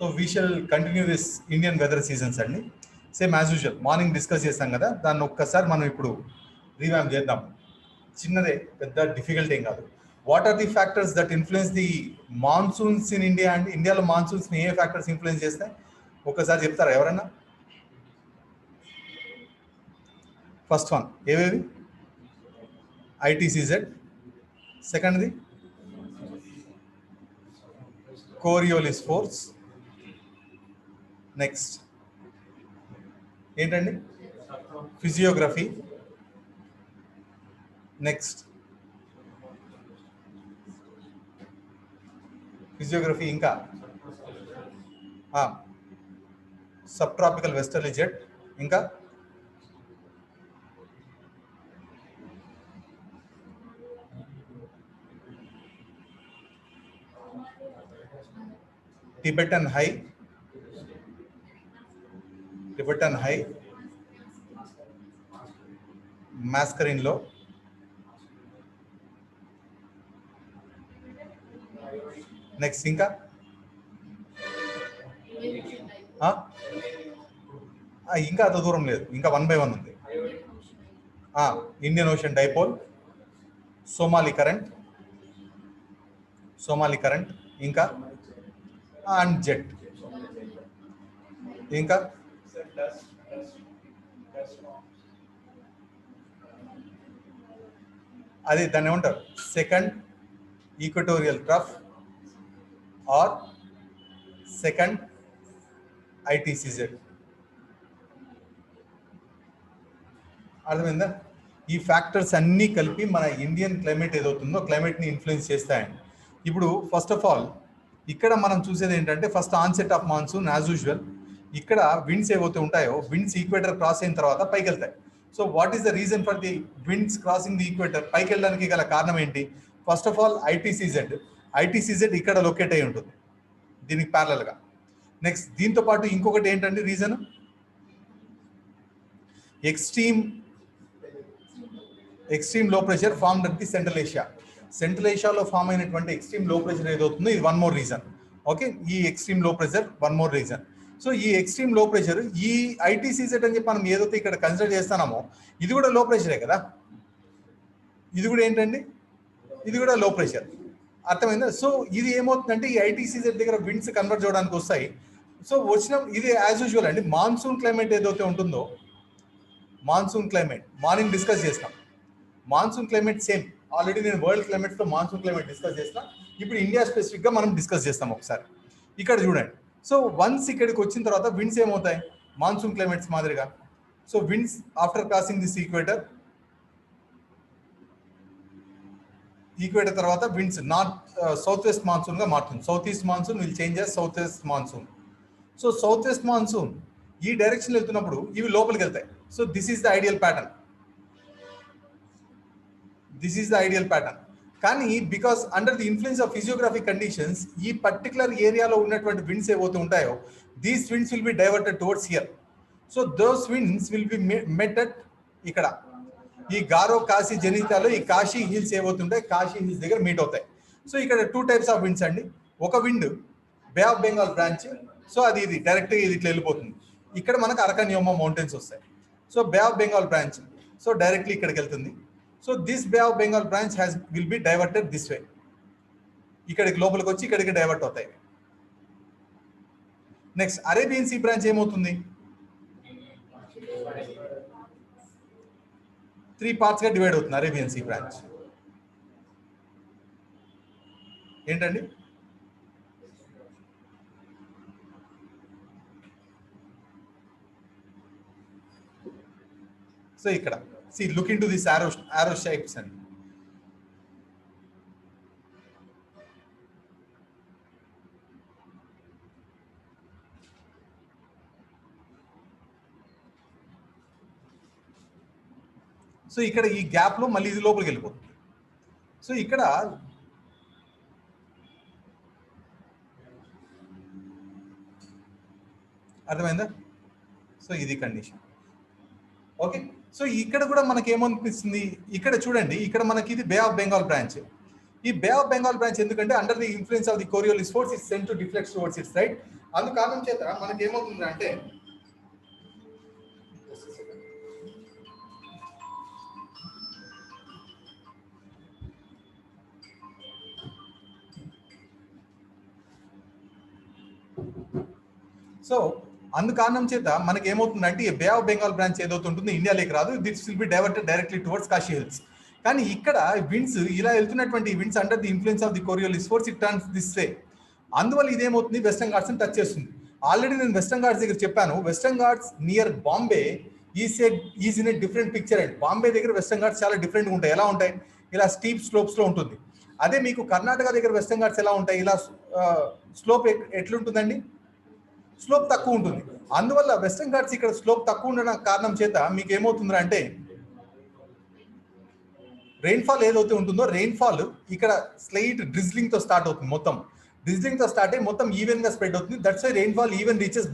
So we shall continue this Indian weather seasons అండి. Same as usual morning discuss చేస్తాం కదా, దాన్ని ఒక్కసారి మనం ఇప్పుడు రీవ్యామ్ చేద్దాం. చిన్నదే, పెద్ద డిఫికల్ట్ ఏం కాదు. What are the factors that influence the monsoons in India అండి? ఇండియాలో మాన్సూన్స్ని ఏ ఫ్యాక్టర్స్ ఇన్ఫ్లుయెన్స్ చేస్తాయి ఒక్కసారి చెప్తారా ఎవరన్నా? ఫస్ట్ వన్ ఏవేవి? ITCZ. సెకండ్ది కోరియోలిస్ ఫోర్స్. నెక్స్ట్ ఏంటండి? ఫిజియోగ్రఫీ. నెక్స్ట్ ఫిజియోగ్రఫీ, ఇంకా సబ్ ట్రాపికల్ వెస్టర్లీ జెట్, ఇంకా Tibetan high, Mascarene low, next ఇంకా ఇంకా అంత దూరం లేదు, ఇంకా 1 by 1 ఉంది. Indian Ocean dipole, Somali current, ఇంకా అండ్ జెట్, ఇంకా అది దాన్ని ఏమంటారు? Second equatorial trough or second ITCZ. అర్థమైందా? ఈ ఫ్యాక్టర్స్ అన్నీ కలిపి మన ఇండియన్ క్లైమేట్ ఏదవుతుందో క్లైమేట్ని ఇన్ఫ్లుయెన్స్ చేస్తాయండి. ఇప్పుడు ఫస్ట్ ఆఫ్ ఆల్ ఇక్కడ మనం చూసేది ఏంటంటే, first onset of monsoon as usual. ఇక్కడ విండ్స్ ఏవైతే ఉంటాయో, విండ్స్ ఈక్వేటర్ క్రాస్ అయిన తర్వాత పైకి వెళ్తాయి. So what is the reason for the winds crossing the equator? పైకి వెళ్ళడానికి గల కారణం ఏంటి? ఫస్ట్ ఆఫ్ ఆల్ ITCZ ఇక్కడ లొకేట్ అయి ఉంటుంది, దీనికి ప్యారలల్గా. నెక్స్ట్ దీంతో పాటు ఇంకొకటి ఏంటంటే reason, extreme low pressure formed at the central ఏషియాలో ఫామ్ అయినటువంటి ఎక్స్ట్రీమ్ లో ప్రెషర్ ఏదవుతుందో ఇది వన్ మోర్ రీజన్. ఓకే, ఈ extreme low pressure one more reason. So ఈ ఎక్స్ట్రీమ్ లో ప్రెషర్, ఈ ITCZ అని చెప్పి మనం ఏదైతే ఇక్కడ కన్సిడర్ చేస్తున్నామో ఇది కూడా లో ప్రెషరే కదా. ఇది కూడా ఏంటండి? ఇది కూడా లో ప్రెషర్. అర్థమైందా? సో ఇది ఏమవుతుందంటే ఈ ITCZ దగ్గర విండ్స్ కన్వర్ట్ చేయడానికి వస్తాయి. సో వచ్చిన ఇది యాజ్ యూజువల్ అండి. మాన్సూన్ క్లైమేట్ ఏదైతే ఉంటుందో, మాన్సూన్ క్లైమేట్ మార్నింగ్ డిస్కస్ చేస్తాం. మాన్సూన్ క్లైమేట్ సేమ్, ఆల్రెడీ నేను వరల్డ్ క్లైమేట్స్లో మాన్సూన్ క్లైమేట్ డిస్కస్ చేస్తాను. ఇప్పుడు ఇండియా స్పెసిఫిక్గా మనం డిస్కస్ చేస్తాం ఒకసారి. ఇక్కడ చూడండి. సో వన్స్ ఇక్కడికి వచ్చిన తర్వాత విండ్స్ ఏమవుతాయి? మాన్సూన్ క్లైమేట్స్ మాదిరిగా. So winds after crossing this equator తర్వాత విండ్స్ నార్త్ సౌత్ వెస్ట్ మాన్సూన్గా మారుతుంది. South east monsoon will change as south west monsoon. So south west monsoon ఈ డైరెక్షన్ వెళ్తున్నప్పుడు ఇవి లోపలికి వెళ్తాయి. So this is the ideal pattern. కానీ because under the influence of physiographic conditions ఈ particular ఏరియాలో ఉన్నటువంటి విండ్స్ ఏవైతే ఉంటాయో, these winds will be diverted towards here. So those winds will be met at ఇక్కడ ఈ గారో కాశీ జనితాలో ఈ కాశీ హిల్స్ ఏవవుతుంటాయి, కాశీ హిల్స్ దగ్గర మీట్ అవుతాయి. సో ఇక్కడ 2 types ఆఫ్ విండ్స్ అండి. ఒక wind bay of Bengal branch, so అది ఇది డైరెక్ట్గా ఇది ఇట్లా వెళ్ళిపోతుంది. ఇక్కడ మనకు అరకన్యోమా మౌంటైన్స్ వస్తాయి. So bay of Bengal branch so directly ఇక్కడికి వెళ్తుంది. So this bay of Bengal branch will be diverted this way. ఇక్కడికి లోపలికి వచ్చి ఇక్కడికి డైవర్ట్ అవుతాయి. నెక్స్ట్ అరేబియన్ సీ బ్రాంచ్ ఏమవుతుంది? 3 parts గా డివైడ్ అవుతుంది అరేబియన్ సీ బ్రాంచ్. ఏంటండి? సో ఇక్కడ see look into this arrow shapes అండి. సో ఇక్కడ ఈ గ్యాప్ లో మళ్ళీ ఇది లోపలికి వెళ్ళిపోతుంది. సో ఇక్కడ అర్థమైందా? సో ఇది కండిషన్. ఓకే, సో ఇక్కడ కూడా మనకి ఏమనిపిస్తుంది? ఇక్కడ చూడండి, ఇక్కడ మనకి ఇది బే ఆఫ్ బెంగాల్ బ్రాంచ్, ఈ బే ఆఫ్ బెంగాల్ బ్రాంచ్ ఎందుకంటే under the influence of the Coriolis force it's sent to deflect towards its right. అందు కారణం చేత మనకి ఏమవుతుంది అంటే సో అందు కారణం చేత మనకి ఏమవుతుందంటే ఈ బే ఆఫ్ బెంగాల్ బ్రాంచ్ ఏదైతే ఉంటుందో ఇండియాలోకి రాదు. This will be diverted directly towards Kashi hills. కానీ ఇక్కడ విండ్స్ ఇలా వెళ్తున్నటువంటి winds under the influence of the Coriolis force it turns this way. అందువల్ల ఇదేమవుతుంది, వెస్టర్న్ ఘాట్స్ టచ్ చేస్తుంది. ఆల్రెడీ నేను వెస్టర్న్ ఘాట్స్ దగ్గర చెప్పాను, western Ghats near Bombay is in a different picture and Bombay దగ్గర వెస్టర్న్ ఘాట్స్ చాలా డిఫరెంట్గా ఉంటాయి. ఎలా ఉంటాయి, ఇలా స్టీప్ స్లోప్స్లో ఉంటుంది. అదే మీకు కర్ణాటక దగ్గర వెస్టర్న్ ఘాట్స్ ఎలా ఉంటాయి, ఇలా స్లోప్ ఎట్లుంటుందండి, స్లోప్ తక్కువ ఉంటుంది. అందువల్ల వెస్టర్న్ ఘాట్స్ ఇక్కడ స్లోప్ తక్కువ ఉండడం కారణం చేత మీకు ఏమవుతుంది అంటే రెయిన్ఫాల్ ఏదైతే ఉంటుందో రెయిన్ఫాల్ ఇక్కడ స్లైట్ డ్రిజ్లింగ్ తో స్టార్ట్ అవుతుంది. మొత్తం డ్రిజ్లింగ్ తో స్టార్ట్ అయ్యి మొత్తం ఈవెన్ గా స్ప్రెడ్ అవుతుంది. That's why rainfall even reaches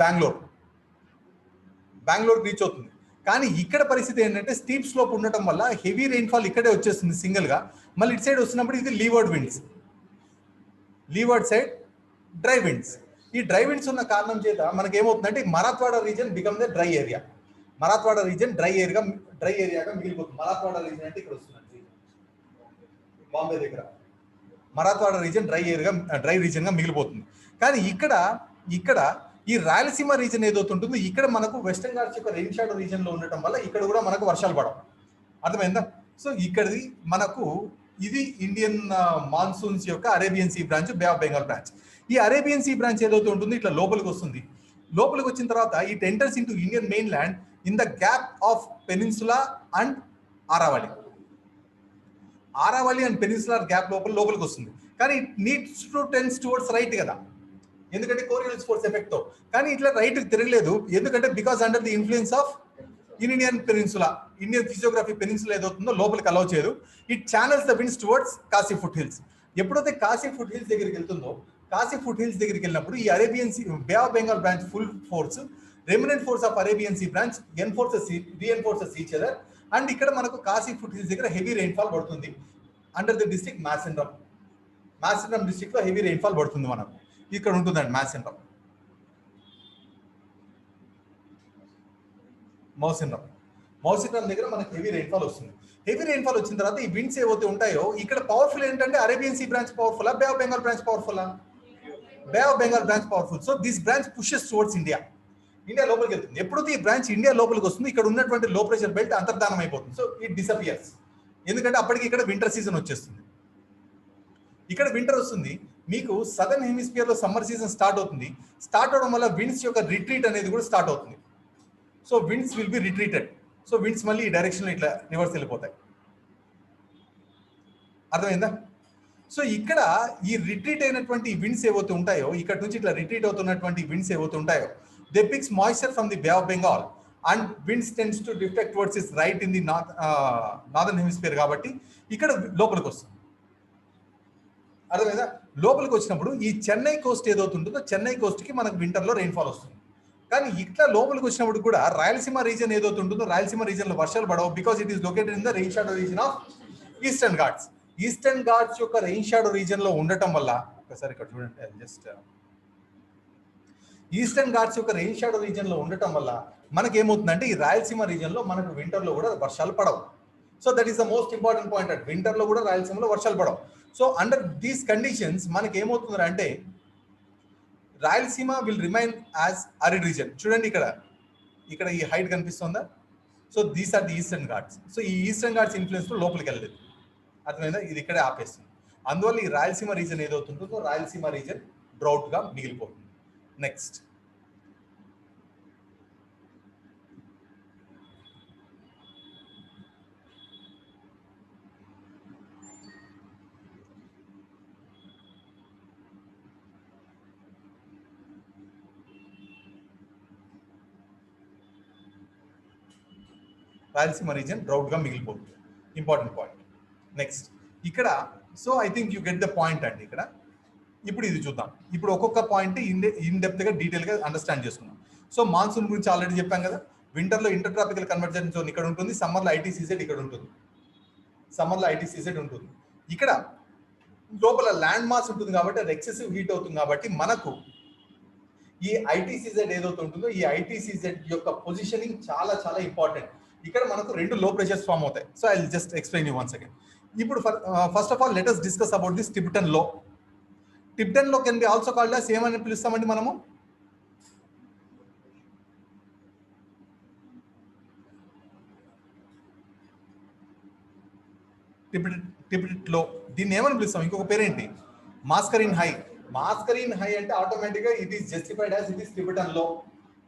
Bengaluru reach అవుతుంది. కానీ ఇక్కడ పరిస్థితి ఏంటంటే స్టీప్ స్లోప్ ఉండటం వల్ల హెవీ రెయిన్ఫాల్ ఇక్కడే వచ్చేస్తుంది సింగిల్ గా. మళ్ళీ ఇటు సైడ్ వస్తున్నప్పుడు ఇది leeward winds, leeward side dry winds. ఈ డ్రై విండ్స్ ఉన్న కారణం చేత మనకి ఏమవుతుందంటే Marathwada region become the dry area. Marathwada region dry ఏరియాగా మిగిలిపోతుంది. మరాఠ్వాడ రీజన్ అంటే ఇక్కడ వస్తుందండి బాంబే దగ్గర. మరాఠ్వాడ రీజన్ డ్రై రీజన్ గా మిగిలిపోతుంది. కానీ ఇక్కడ ఈ రాయలసీమ రీజన్ ఏదైతే ఉంటుందో ఇక్కడ మనకు వెస్టర్న్ ఘాట్స్ యొక్క రెయిన్ షాడో రీజన్ లో ఉండటం వల్ల ఇక్కడ కూడా మనకు వర్షాలు పడవు. అర్థమైందా? సో ఇక్కడిది మనకు ఇది ఇండియన్ మాన్సూన్స్ యొక్క Arabian see branch, bay of Bengal branch. ఈ అరేబియన్ సీ బ్రాంచ్ ఏదైతే ఉంటుందో ఇట్లా లోపలికి వస్తుంది. లోపలికి వచ్చిన తర్వాత it enters into Indian main land in the gap of peninsula and Aravalli. Aravalli and peninsular gap లోపలికి వస్తుంది. కానీ it needs to tends towards right కదా, ఎందుకంటే కోరియోలిస్ ఫోర్స్ ఎఫెక్ట్ తో. కానీ ఇట్లా రైట్ తిరగలేదు, ఎందుకంటే because under the influence of Indian peninsula, Indian physiography peninsula ఏదవుతుందో లోపలికి అలౌ చేయదు. It channels the winds towards Khasi foot hills. ఎప్పుడైతే కాశీ ఫుట్ హిల్స్ దగ్గరికి వెళ్తుందో, కాశీ ఫుట్ హిల్స్ దగ్గరికి వెళ్ళినప్పుడు ఈ Arabian Sea Bay of Bengal branch full force, remnant force of Arabian see branch reinforces each other. And ఇక్కడ మనకు కాశీ ఫుట్ హిల్స్ దగ్గర హెవీ రెయిన్ఫాల్ పడుతుంది. Under the district Mawsynram district లో హెవీ రెయిన్ఫాల్ పడుతుంది. మనకు ఇక్కడ ఉంటుందండి మౌసిన్రమ్ దగ్గర మనకు హెవీ రెయిన్ఫాల్ వస్తుంది. హెవీ రెయిన్ఫాల్ వచ్చిన తర్వాత ఈ విండ్స్ ఏవైతే ఉంటాయో ఇక్కడ పవర్ఫుల్ ఏంటంటే Arabian see branch powerful, Bay of Bengal branch powerful, Bay of Bengal branch powerful. So this branch pushes towards India లోపలికి వెళ్తుంది. ఎప్పుడైతే ఈ బ్రాంచ్ ఇండియా లోపలికి వస్తుంది ఇక్కడ ఉన్నటువంటి లో ప్రెషర్ బెల్ట్ అంతర్ధానం అయిపోతుంది. సో ఇట్ డిసపియర్స్, ఎందుకంటే అప్పటికి ఇక్కడ వింటర్ సీజన్ వచ్చేస్తుంది. ఇక్కడ వింటర్ వస్తుంది, మీకు సదర్న్ హెమిస్ఫియర్ లో సమ్మర్ సీజన్ స్టార్ట్ అవుతుంది. స్టార్ట్ అవడం వల్ల విండ్స్ యొక్క రిట్రీట్ అనేది కూడా స్టార్ట్ అవుతుంది. So winds will be retreated. So winds మళ్ళీ ఈ డైరెక్షన్ లో ఇట్లా రివర్స్ వెళ్ళిపోతాయి. అర్థమైందా? సో ఇక్కడ ఈ రిట్రీట్ అయినటువంటి విండ్స్ ఏవైతే ఉంటాయో, ఇక్కడ నుంచి ఇట్లా రిట్రీట్ అవుతున్నటువంటి విండ్స్ ఏవైతే ఉంటాయో, they picks moisture from the bay of Bengal and winds tends to reflect towards its right in the northern hemisphere. కాబట్టి ఇక్కడ లోపలికి వస్తుంది. అర్థమైందా? లోపలికి వచ్చినప్పుడు ఈ చెన్నై కోస్ట్ ఏదైతే ఉంటుందో చెన్నై కోస్ట్ కి మనకు వింటర్ లో రెయిన్ఫాల్ వస్తుంది. కానీ ఇట్లా లోపలికి వచ్చినప్పుడు కూడా రాయలసీమ రీజన్ ఏదైతే ఉంటుందో రాయలసీమ రీజన్ లో వర్షాలు పడవు, because it is located in the rain shadow reason of eastern Ghats. Eastern Ghats యొక్క రెయిన్ షాడో రీజన్ లో ఉండటం వల్ల, ఒకసారి ఇక్కడ చూడండి, జస్ట్ ఈస్టర్న్ ఘాట్స్ యొక్క రెయిన్ షాడో రీజన్ లో ఉండటం వల్ల మనకి ఏమవుతుందంటే ఈ రాయలసీమ రీజన్ లో మనకు వింటర్ లో కూడా వర్షాలు పడవు. So that is the most important point. At winter లో కూడా రాయలసీమలో వర్షాలు పడవు. సో అండర్ దీస్ కండిషన్స్ మనకి ఏమవుతుంది అంటే Rayalaseema will remain as arid region. చూడండి ఇక్కడ ఈ హైట్ కనిపిస్తుందా? So these are the Eastern Ghats. So ఈ ఈస్టర్న్ ఘాట్స్ ఇన్ఫ్లుయెన్స్ లో లోపలికి వెళ్ళలేదు. అర్థమైందా? ఇది ఇక్కడే ఆపేస్తుంది. అందువల్ల ఈ రాయలసీమ రీజన్ ఏదవుతుంటుందో రాయలసీమ రీజన్ డ్రౌట్ గా మిగిలిపోతుంది. నెక్స్ట్ రాయలసీమ రీజన్ డ్రౌట్ గా మిగిలిపోతుంది. Important point. నెక్స్ట్ ఇక్కడ, so I think you get the point అండి. ఇక్కడ ఇప్పుడు ఇది చూద్దాం. ఇప్పుడు ఒక్కొక్క పాయింట్ ఇన్ డెప్త్ గా డీటెయిల్ గా అండర్స్టాండ్ చేసుకున్నాం. సో మాన్సూన్ గురించి ఆల్రెడీ చెప్పాం కదా. వింటర్ లో ఇంటర్ ట్రాపికల్ కన్వర్జెన్స్ జోన్ ఇక్కడ ఉంటుంది, సమ్మర్ లో ఐటీసీజెడ్ ఇక్కడ ఉంటుంది. ఇక్కడ లోపల ల్యాండ్ మాస్ ఉంటుంది కాబట్టి అది ఎక్సెసివ్ హీట్ అవుతుంది కాబట్టి మనకు ఈ ఐటీసీజెడ్ ఏదైతే ఉంటుందో ఈ ఐటీసీజెడ్ యొక్క పొజిషనింగ్ చాలా చాలా ఇంపార్టెంట్. ఇక్కడ మనకు రెండు లో ప్రెషర్స్ ఫామ్ అవుతాయి. So I will just explain you once again. ఇప్పుడు first of all let us discuss about this Tibetan low. Tibetan low can be also called as ఏమని పిలుస్తామండి మనము? టిబెట్ లో దీన్ని ఏమని పిలుస్తాం? ఇంకొక పేరేంటి? మాస్కరిన్ హై. మాస్కరిన్ హై అంటే ఆటోమేటిక్గా it is justified as it is Tibetan లో.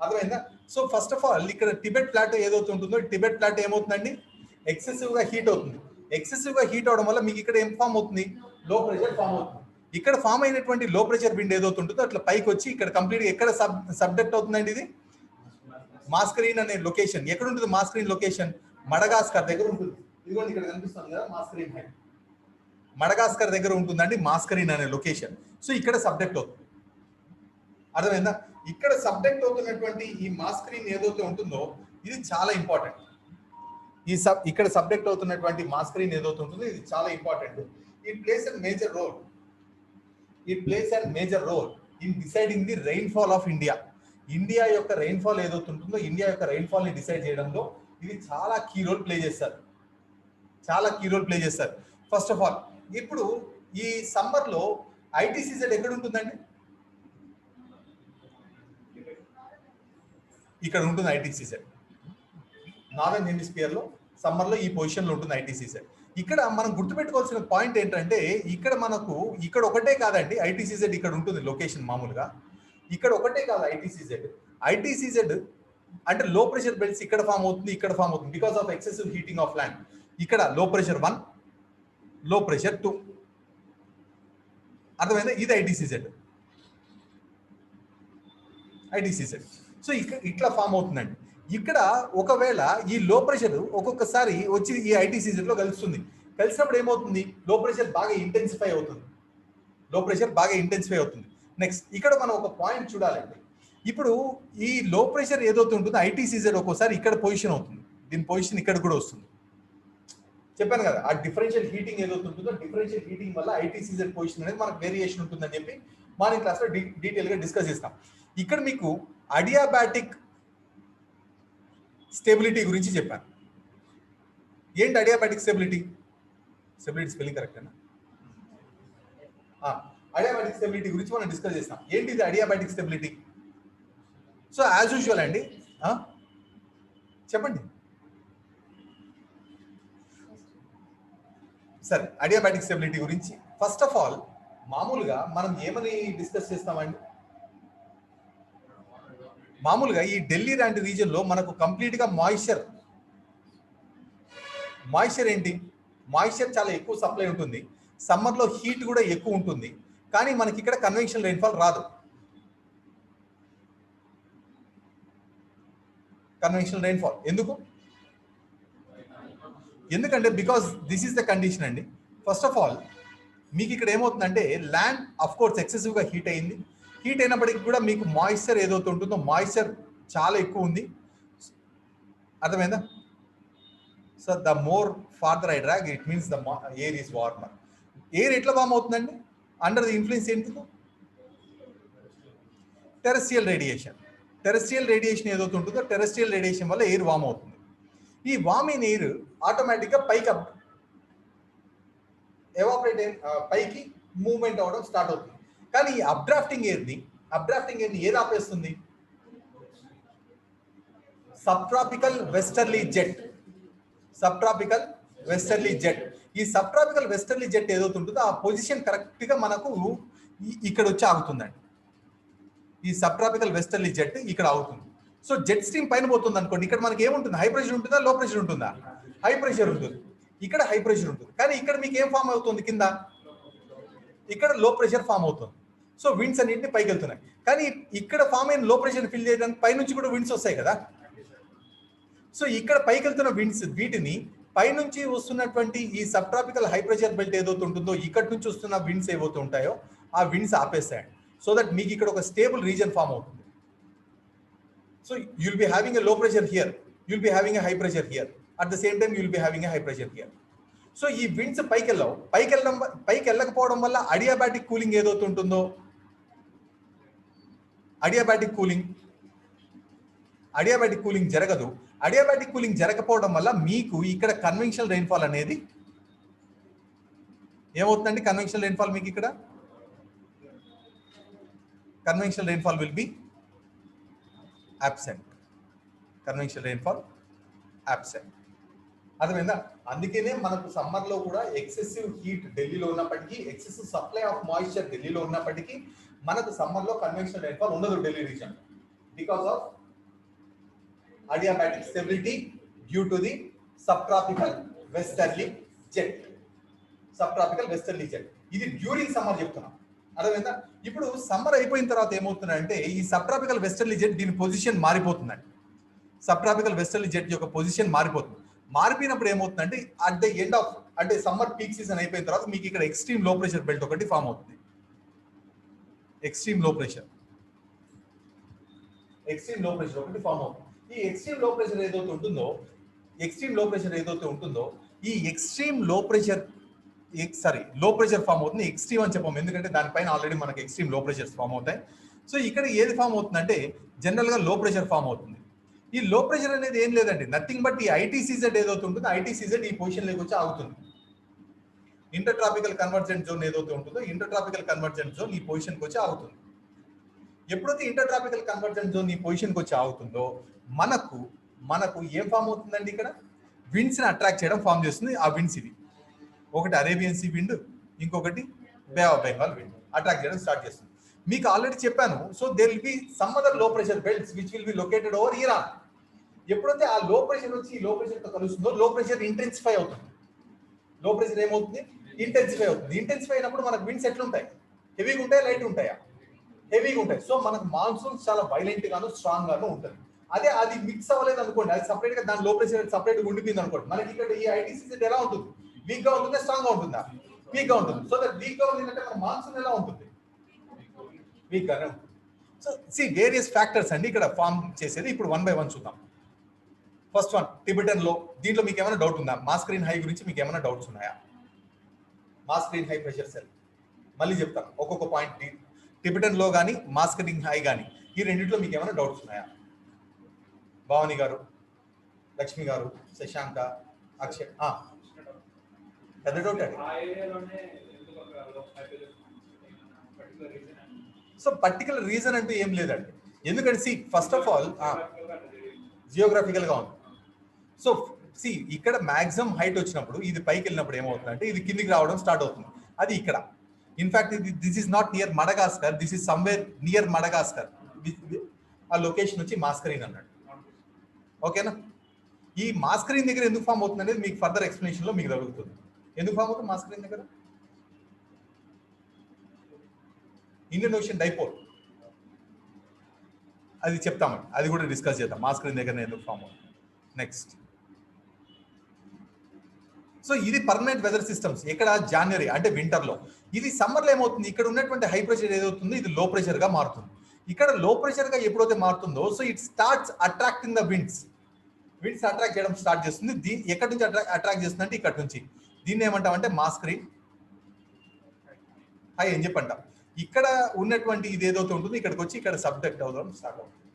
అర్థమైందా? సో ఫస్ట్ ఆఫ్ ఆల్ ఇక్కడ టిబెట్ ప్లాటో ఏదైతే ఉంటుందో టిబెట్ ప్లాటో ఏమవుతుందండి? ఎక్సెసివ్ గా హీట్ అవుతుంది. ఎక్సెసివ్ గా హీట్ అవడం వల్ల మీకు ఇక్కడ ఏం ఫామ్ అవుతుంది? లో ప్రెషర్ ఫామ్ అవుతుంది. ఇక్కడ ఫామ్ అయినటువంటి లో ప్రెషర్ విండ్ ఏదైతే ఉంటుందో అట్లా పైకి వచ్చి ఇక్కడ కంప్లీట్ గా ఎక్కడ సబ్జెక్ట్ అవుతుందండి ఇది? మాస్కరిన్ అనే లొకేషన్. ఎక్కడ ఉంటుంది మాస్కరిన్ లొకేషన్? మడగాస్కర్ దగ్గర ఉంటుంది. ఇదిగోండి ఇక్కడ కనిపిస్తుంది కదా మాస్కరిన్ హై. మడగాస్కర్ దగ్గర ఉంటుందండి మాస్కరిన్ అనే లొకేషన్. సో ఇక్కడ సబ్జెక్ట్ అవుతుంది. అర్థమైందా? ఇక్కడ సబ్జెక్ట్ అవుతున్నటువంటి ఈ మాస్కరిన్ ఏదైతే ఉంటుందో ఇది చాలా ఇంపార్టెంట్. ఇక్కడ సబ్జెక్ట్ అవుతున్నటువంటి మాస్కరిన్ ఏదైతే ఉంటుందో ఇది చాలా important. It plays a major role. It plays a major role in deciding the rainfall of India. India యొక్క రెయిన్ఫాల్ ఏదైతే ఉంటుందో ఇండియా యొక్క రెయిన్ఫాల్ ని డిసైడ్ చేయడంలో ఇది చాలా కీ రోల్ ప్లే చేస్తారు. చాలా కీ రోల్ ప్లే చేస్తారు. ఫస్ట్ ఆఫ్ ఆల్ ఇప్పుడు ఈ సమ్మర్ లో ఐటీసీజెడ్ ఎక్కడ ఉంటుందండి? ఇక్కడ ఉంటుంది ఐటీసీజెడ్. నార్దర్న్ హెమిస్ఫియర్ లో సమ్మర్ లో ఈ పొజిషన్ లో ఉంటుంది ఐటీసీజెడ్. ఇక్కడ మనం గుర్తుపెట్టుకోవాల్సిన పాయింట్ ఏంటంటే ఇక్కడ మనకు ఇక్కడ ఒకటే కాదండి ఐటీసీజెడ్ ఇక్కడ ఉంటుంది లొకేషన్ మామూలుగా. ఇక్కడ ఒకటే కాదు ఐటీసీజెడ్. ఐటీసీజెడ్ అంటే లో ప్రెషర్ బెల్ట్స్ ఇక్కడ ఫామ్ అవుతుంది, ఇక్కడ ఫామ్ అవుతుంది because of excessive heating of land. ఇక్కడ లో ప్రెషర్ 1, లో ప్రెషర్ 2. అర్థమైందా? ఇది ఐటీసీజెడ్. ఐటీసీజెడ్. సో ఇట్లా ఫామ్ అవుతుందండి. ఇక్కడ ఒకవేళ ఈ లో ప్రెషర్ ఒక్కొక్కసారి వచ్చి ఈ ఐటీసీజెడ్ లో కలుస్తుంది. కలిసినప్పుడు ఏమవుతుంది? లో ప్రెషర్ బాగా ఇంటెన్సిఫై అవుతుంది. లో ప్రెషర్ బాగా ఇంటెన్సిఫై అవుతుంది. నెక్స్ట్ ఇక్కడ మనం ఒక పాయింట్ చూడాలండి. ఇప్పుడు ఈ లో ప్రెషర్ ఏదైతే ఉంటుందో ఐటీసీజెడ్ ఒక్కోసారి ఇక్కడ పొజిషన్ అవుతుంది. దీని పొజిషన్ ఇక్కడ కూడా వస్తుంది. చెప్పాను కదా ఆ డిఫరెన్షియల్ హీటింగ్ ఏదైతే ఉంటుందో డిఫరెన్షియల్ హీటింగ్ వల్ల ఐటీసీజెడ్ పొజిషన్ అనేది మనకు వేరియేషన్ ఉంటుందని చెప్పి మార్నింగ్ క్లాస్ లో డీటెయిల్ గా డిస్కస్ చేస్తాం. ఇక్కడ మీకు అడియాబాటిక్ స్టెబిలిటీ గురించి చెప్పాను. ఏంటి అడియాబాటిక్ స్టెబిలిటీ? స్టెబిలిటీ స్పెల్లింగ్ కరెక్టేనా? అడియాబాటిక్ స్టెబిలిటీ గురించి మనం డిస్కస్ చేస్తాం. ఏంటి ఇది adiabatic stability? So as usual అండి చెప్పండి. సరే అడియాబాటిక్ స్టెబిలిటీ గురించి ఫస్ట్ ఆఫ్ ఆల్ మామూలుగా మనం ఏమని డిస్కస్ చేస్తామండి? మామూలుగా ఈ ఢిల్లీ లాంటి రీజియన్ లో మనకు కంప్లీట్ గా మాయిశ్చర్ ఏంటి? మాయిశ్చర్ చాలా ఎక్కువ సప్లై ఉంటుంది. సమ్మర్ లో హీట్ కూడా ఎక్కువ ఉంటుంది. కానీ మనకి ఇక్కడ కన్వెన్షనల్ రెయిన్ఫాల్ రాదు. కన్వెన్షనల్ రెయిన్ఫాల్ ఎందుకు? ఎందుకంటే because this is the condition అండి. ఫస్ట్ ఆఫ్ ఆల్ మీకు ఇక్కడ ఏమవుతుందంటే ల్యాండ్ అఫ్ కోర్స్ ఎక్సెసివ్ గా హీట్ అయింది. హీట్ అయినప్పటికీ కూడా మీకు మాయిశ్చర్ ఏదైతే ఉంటుందో మాయిశ్చర్ చాలా ఎక్కువ ఉంది. అర్థమైందా? So the more farther I drag it means the air is warmer. Air ఎట్లా వార్మ్ అవుతుందండి? అండర్ ది ఇన్ఫ్లుయెన్స్ ఏంటి? Terrestrial radiation. టెరెస్ట్రియల్ రేడియేషన్ ఏదైతే ఉంటుందో టెరెస్ట్రియల్ రేడియేషన్ వల్ల ఎయిర్ వార్మ్ అవుతుంది. ఈ వార్మ్ అయిన ఎయిర్ ఆటోమేటిక్గా పైకి ఎవాపరేట్ పైకి మూవ్మెంట్ అవ్వడం స్టార్ట్ అవుతుంది. కానీ ఈ అప్డ్రాఫ్టింగ్ ఎయిర్ని ఏది ఆపేస్తుంది? Subtropical westerly jet. ఈ సబ్ట్రాపికల్ వెస్టర్లీ జెట్ ఏదైతే ఉంటుందో ఆ పొజిషన్ కరెక్ట్ గా మనకు ఇక్కడ వచ్చి ఆగుతుందండి. ఈ సబ్ట్రాపికల్ వెస్టర్లీ జెట్ ఇక్కడ ఆగుతుంది. సో జెట్ స్ట్రీమ్ పైన పోతుంది అనుకోండి. ఇక్కడ మనకి ఏముంటుంది? హై ప్రెషర్ ఉంటుందా, లో ప్రెషర్ ఉంటుందా? హై ప్రెషర్ ఉంటుంది. ఇక్కడ హై ప్రెషర్ ఉంటుంది. కానీ ఇక్కడ మీకు ఏం ఫామ్ అవుతుంది? కింద ఇక్కడ లో ప్రెషర్ ఫామ్ అవుతుంది. సో విండ్స్ అన్నింటినీ పైకి వెళ్తున్నాయి. కానీ ఇక్కడ ఫామ్ అయిన లో ప్రెషర్ ఫిల్ చేయడానికి పైనుంచి కూడా విండ్స్ వస్తాయి కదా. సో ఇక్కడ పైకి వెళ్తున్న విండ్స్ వీటిని పైనుంచి వస్తున్నటువంటి ఈ sub tropical high pressure belt ఏదైతే ఉంటుందో ఇక్కడ నుంచి వస్తున్న విండ్స్ ఏవైతే ఉంటాయో ఆ విండ్స్ ఆపేస్తాయండి. సో దట్ మీకు ఇక్కడ ఒక స్టేబుల్ రీజన్ ఫామ్ అవుతుంది. So you'll be having a low pressure here, you'll be having a high pressure here, at the same time you'll be having a high pressure here. So ఈ winds పైకి వెళ్ళకపోవడం వల్ల adiabatic cooling ఏదైతే ఉంటుందో, adiabatic cooling జరగదు. Adiabatic cooling జరగకపోవడం వల్ల మీకు ఇక్కడ conventional rainfall అనేది ఏమవుతుందండి? కన్వెన్షనల్ రెయిన్ఫాల్ మీకు ఇక్కడ conventional rainfall will be absent. Conventional rainfall absent. అర్థమైందా? అందుకనే మనకు సమ్మర్ లో కూడా ఎక్సెసివ్ హీట్ ఢిల్లీలో ఉన్నప్పటికీ, ఎక్సెసివ్ సప్లై ఆఫ్ మాయిశ్చర్ ఢిల్లీలో ఉన్నప్పటికీ మనకు సమ్మర్ లో కన్వెన్షనల్ రెయిన్ఫాల్ ఉండదు Delhi reason, because of adiabatic stability due to the subtropical westerly jet. ఇది డ్యూరింగ్ సమ్మర్ చెప్తున్నాం. అర్థమైందా? ఇప్పుడు సమ్మర్ అయిపోయిన తర్వాత ఏమవుతుందంటే ఈ సబ్ట్రాపికల్ వెస్టర్లీ జెట్ దీని పొజిషన్ మారిపోతుందండి. సబ్ట్రాపికల్ వెస్టర్లీ జెట్ యొక్క పొజిషన్ మారిపోతుంది. మారిపోయినప్పుడు ఏమవుతుందంటే అట్ ద ఎండ్ ఆఫ్ అంటే సమ్మర్ పీక్ సీజన్ అయిపోయిన తర్వాత మీకు ఇక్కడ ఎక్స్ట్రీమ్ లో ప్రెషర్ బెల్ట్ ఒకటి ఫామ్ అవుతుంది. ఎక్స్ట్రీమ్ లో ప్రెషర్ ఒకటి ఫామ్ అవుతుంది. ఈ ఎక్స్ట్రీమ్ లో ప్రెషర్ ఏదైతే ఉంటుందో ఈ ఎక్స్ట్రీమ్ లో ప్రెషర్ ఫామ్ అవుతుంది. ఎక్స్ట్రీమ్ అని చెప్పాము ఎందుకంటే దానిపైన ఆల్రెడీ మనకి ఎక్స్ట్రీమ్ లో ప్రెషర్స్ ఫామ్ అవుతాయి. సో ఇక్కడ ఏది ఫామ్ అవుతుందంటే జనరల్ గా లో ప్రెషర్ ఫామ్ అవుతుంది. ఈ లో ప్రెషర్ అనేది ఏం లేదండి, నథింగ్ బట్ ఈ ఐటీసీజెడ్ ఏదైతే ఉంటుందో ఐటీసీజెడ్ ఈ పొజిషన్ లోకి వచ్చి ఆగుతుంది. ఇంటర్ ట్రాపికల్ కన్వర్జెంట్ జోన్ ఏదైతే ఉంటుందో ఇంటర్ ట్రాపికల్ కన్వర్జెంట్ జోన్ ఈ పొజిషన్కి వచ్చి ఆగుతుంది. ఎప్పుడైతే ఇంటర్ ట్రాపికల్ కన్వర్జెంట్ జోన్ ఈ పొజిషన్కి వచ్చి ఆగుతుందో మనకు ఏం ఫామ్ అవుతుందండి? ఇక్కడ విండ్స్ ని అట్రాక్ట్ చేయడం ఫామ్ చేస్తుంది. ఆ విండ్స్ ఇవి ఒకటి అరేబియన్ సీ విండ్, ఇంకొకటి Bay of Bengal wind attract చేయడం స్టార్ట్ చేస్తుంది. మీకు ఆల్రెడీ చెప్పాను. So there will be some other low pressure belts which will be located over Iran. ఎప్పుడైతే ఆ లో ప్రెషర్ వచ్చి ఈ లో ప్రెషర్ తో కలుస్తుందో లో ప్రెషర్ ఇంటెన్సిఫై అవుతుంది. లో ప్రెషర్ ఏమవుతుంది? ఇంటెన్సిఫై అవుతుంది. ఇంటెన్సిఫై అయినప్పుడు మనకు విండ్స్ ఎట్లుంటాయి? హెవీగా ఉంటాయా, లైట్ ఉంటాయా? హెవీగా ఉంటాయి. సో మనకు మాన్సూన్ చాలా వైలెంట్ గాను స్ట్రాంగ్ గాను ఉంటుంది. అదే అది మిక్స్ అవ్వలేదు అనుకోండి, అది సపరేట్ గా దాని లో ప్రెషర్ సపరేట్ గా ఉండిపోయింది అనుకోండి, మనకి ఇక్కడ ఈ ఐటీసీ ఎలా ఉంటుంది? వీక్ గా ఉంటుందా, స్ట్రాంగ్ గా ఉంటుందా? వీక్ గా ఉంటుంది. సో దట్ వీక్ గా ఉందంటే మన మాన్సూన్ ఎలా ఉంటుంది? వీక్ గానే ఉంటుంది. సో సి వేరియస్ ఫ్యాక్టర్స్ అండి ఇక్కడ ఫామ్ చేసేది. ఇప్పుడు వన్ బై వన్ చూద్దాం. ఫస్ట్ వన్ టిబెటన్ లో. దీంట్లో మీకు ఏమైనా డౌట్ ఉందా? మాస్కరీన్ హై గురించి మీకు ఏమైనా డౌట్స్ ఉన్నాయా? మాస్కరీన్ హై ప్రెషర్ సెల్ మళ్ళీ చెప్తాను ఒక్కొక్క పాయింట్. టిబెటన్ లో కానీ మాస్కరీన్ హై కానీ ఈ రెండింటిలో మీకు ఏమైనా డౌట్స్ ఉన్నాయా? భావని గారు, లక్ష్మి గారు, శశాంక, అక్షయ్. పెద్ద డౌట్ అండి. సో పర్టికులర్ రీజన్ అంటూ ఏం లేదండి. ఎందుకంటే see first of all geographical గా ఉంది. సో సి ఇక్కడ మాక్సిమం హైట్ వచ్చినప్పుడు ఇది పైకి వెళ్ళినప్పుడు ఏమవుతుందంటే ఇది కిందికి రావడం స్టార్ట్ అవుతుంది. అది ఇక్కడ in fact this is not near Madagascar, this is somewhere near Madagascar. ఆ లొకేషన్ వచ్చి మాస్కరీన్ అన్నాడు. ఓకేనా? ఈ మాస్కరీన్ దగ్గర ఎందుకు ఫామ్ అవుతుంది అనేది మీకు ఫర్దర్ ఎక్స్ప్లెనేషన్ లో మీకు జరుగుతుంది. ఎందుకు ఫామ్ అవుతుంది మాస్కరీన్ దగ్గర? ఇండియన్ ఓషన్ డైపోల్ అది చెప్తామండి, అది కూడా డిస్కస్ చేద్దాం. మాస్కరీన్ దగ్గర ఎందుకు ఫామ్ అవుతుంది నెక్స్ట్. సో ఇది పర్మనెంట్ వెదర్ సిస్టమ్స్. ఇక్కడ జనవరి అంటే వింటర్ లో. ఇది సమ్మర్ లో ఏమవుతుంది? ఇక్కడ ఉన్నటువంటి హై ప్రెషర్ ఏదవుతుంది ఇది లో ప్రెషర్ గా మారుతుంది. ఇక్కడ లో ప్రెషర్ గా ఎప్పుడైతే మారుతుందో so it starts attracting the winds attract చేయడం స్టార్ట్ చేస్తుంది. ఎక్కడి నుంచి అట్రాక్ట్ చేస్తుంది అంటే ఇక్కడ నుంచి. దీన్ని ఏమంటామంటే మాస్కరీన్ హై అని చెప్పంటాం. ఇక్కడ ఉన్నటువంటి ఇది ఏదైతే ఉంటుందో ఇక్కడికి వచ్చి ఇక్కడ సబ్జెక్ట్ అవడం స్టార్ట్ అవుతుంది.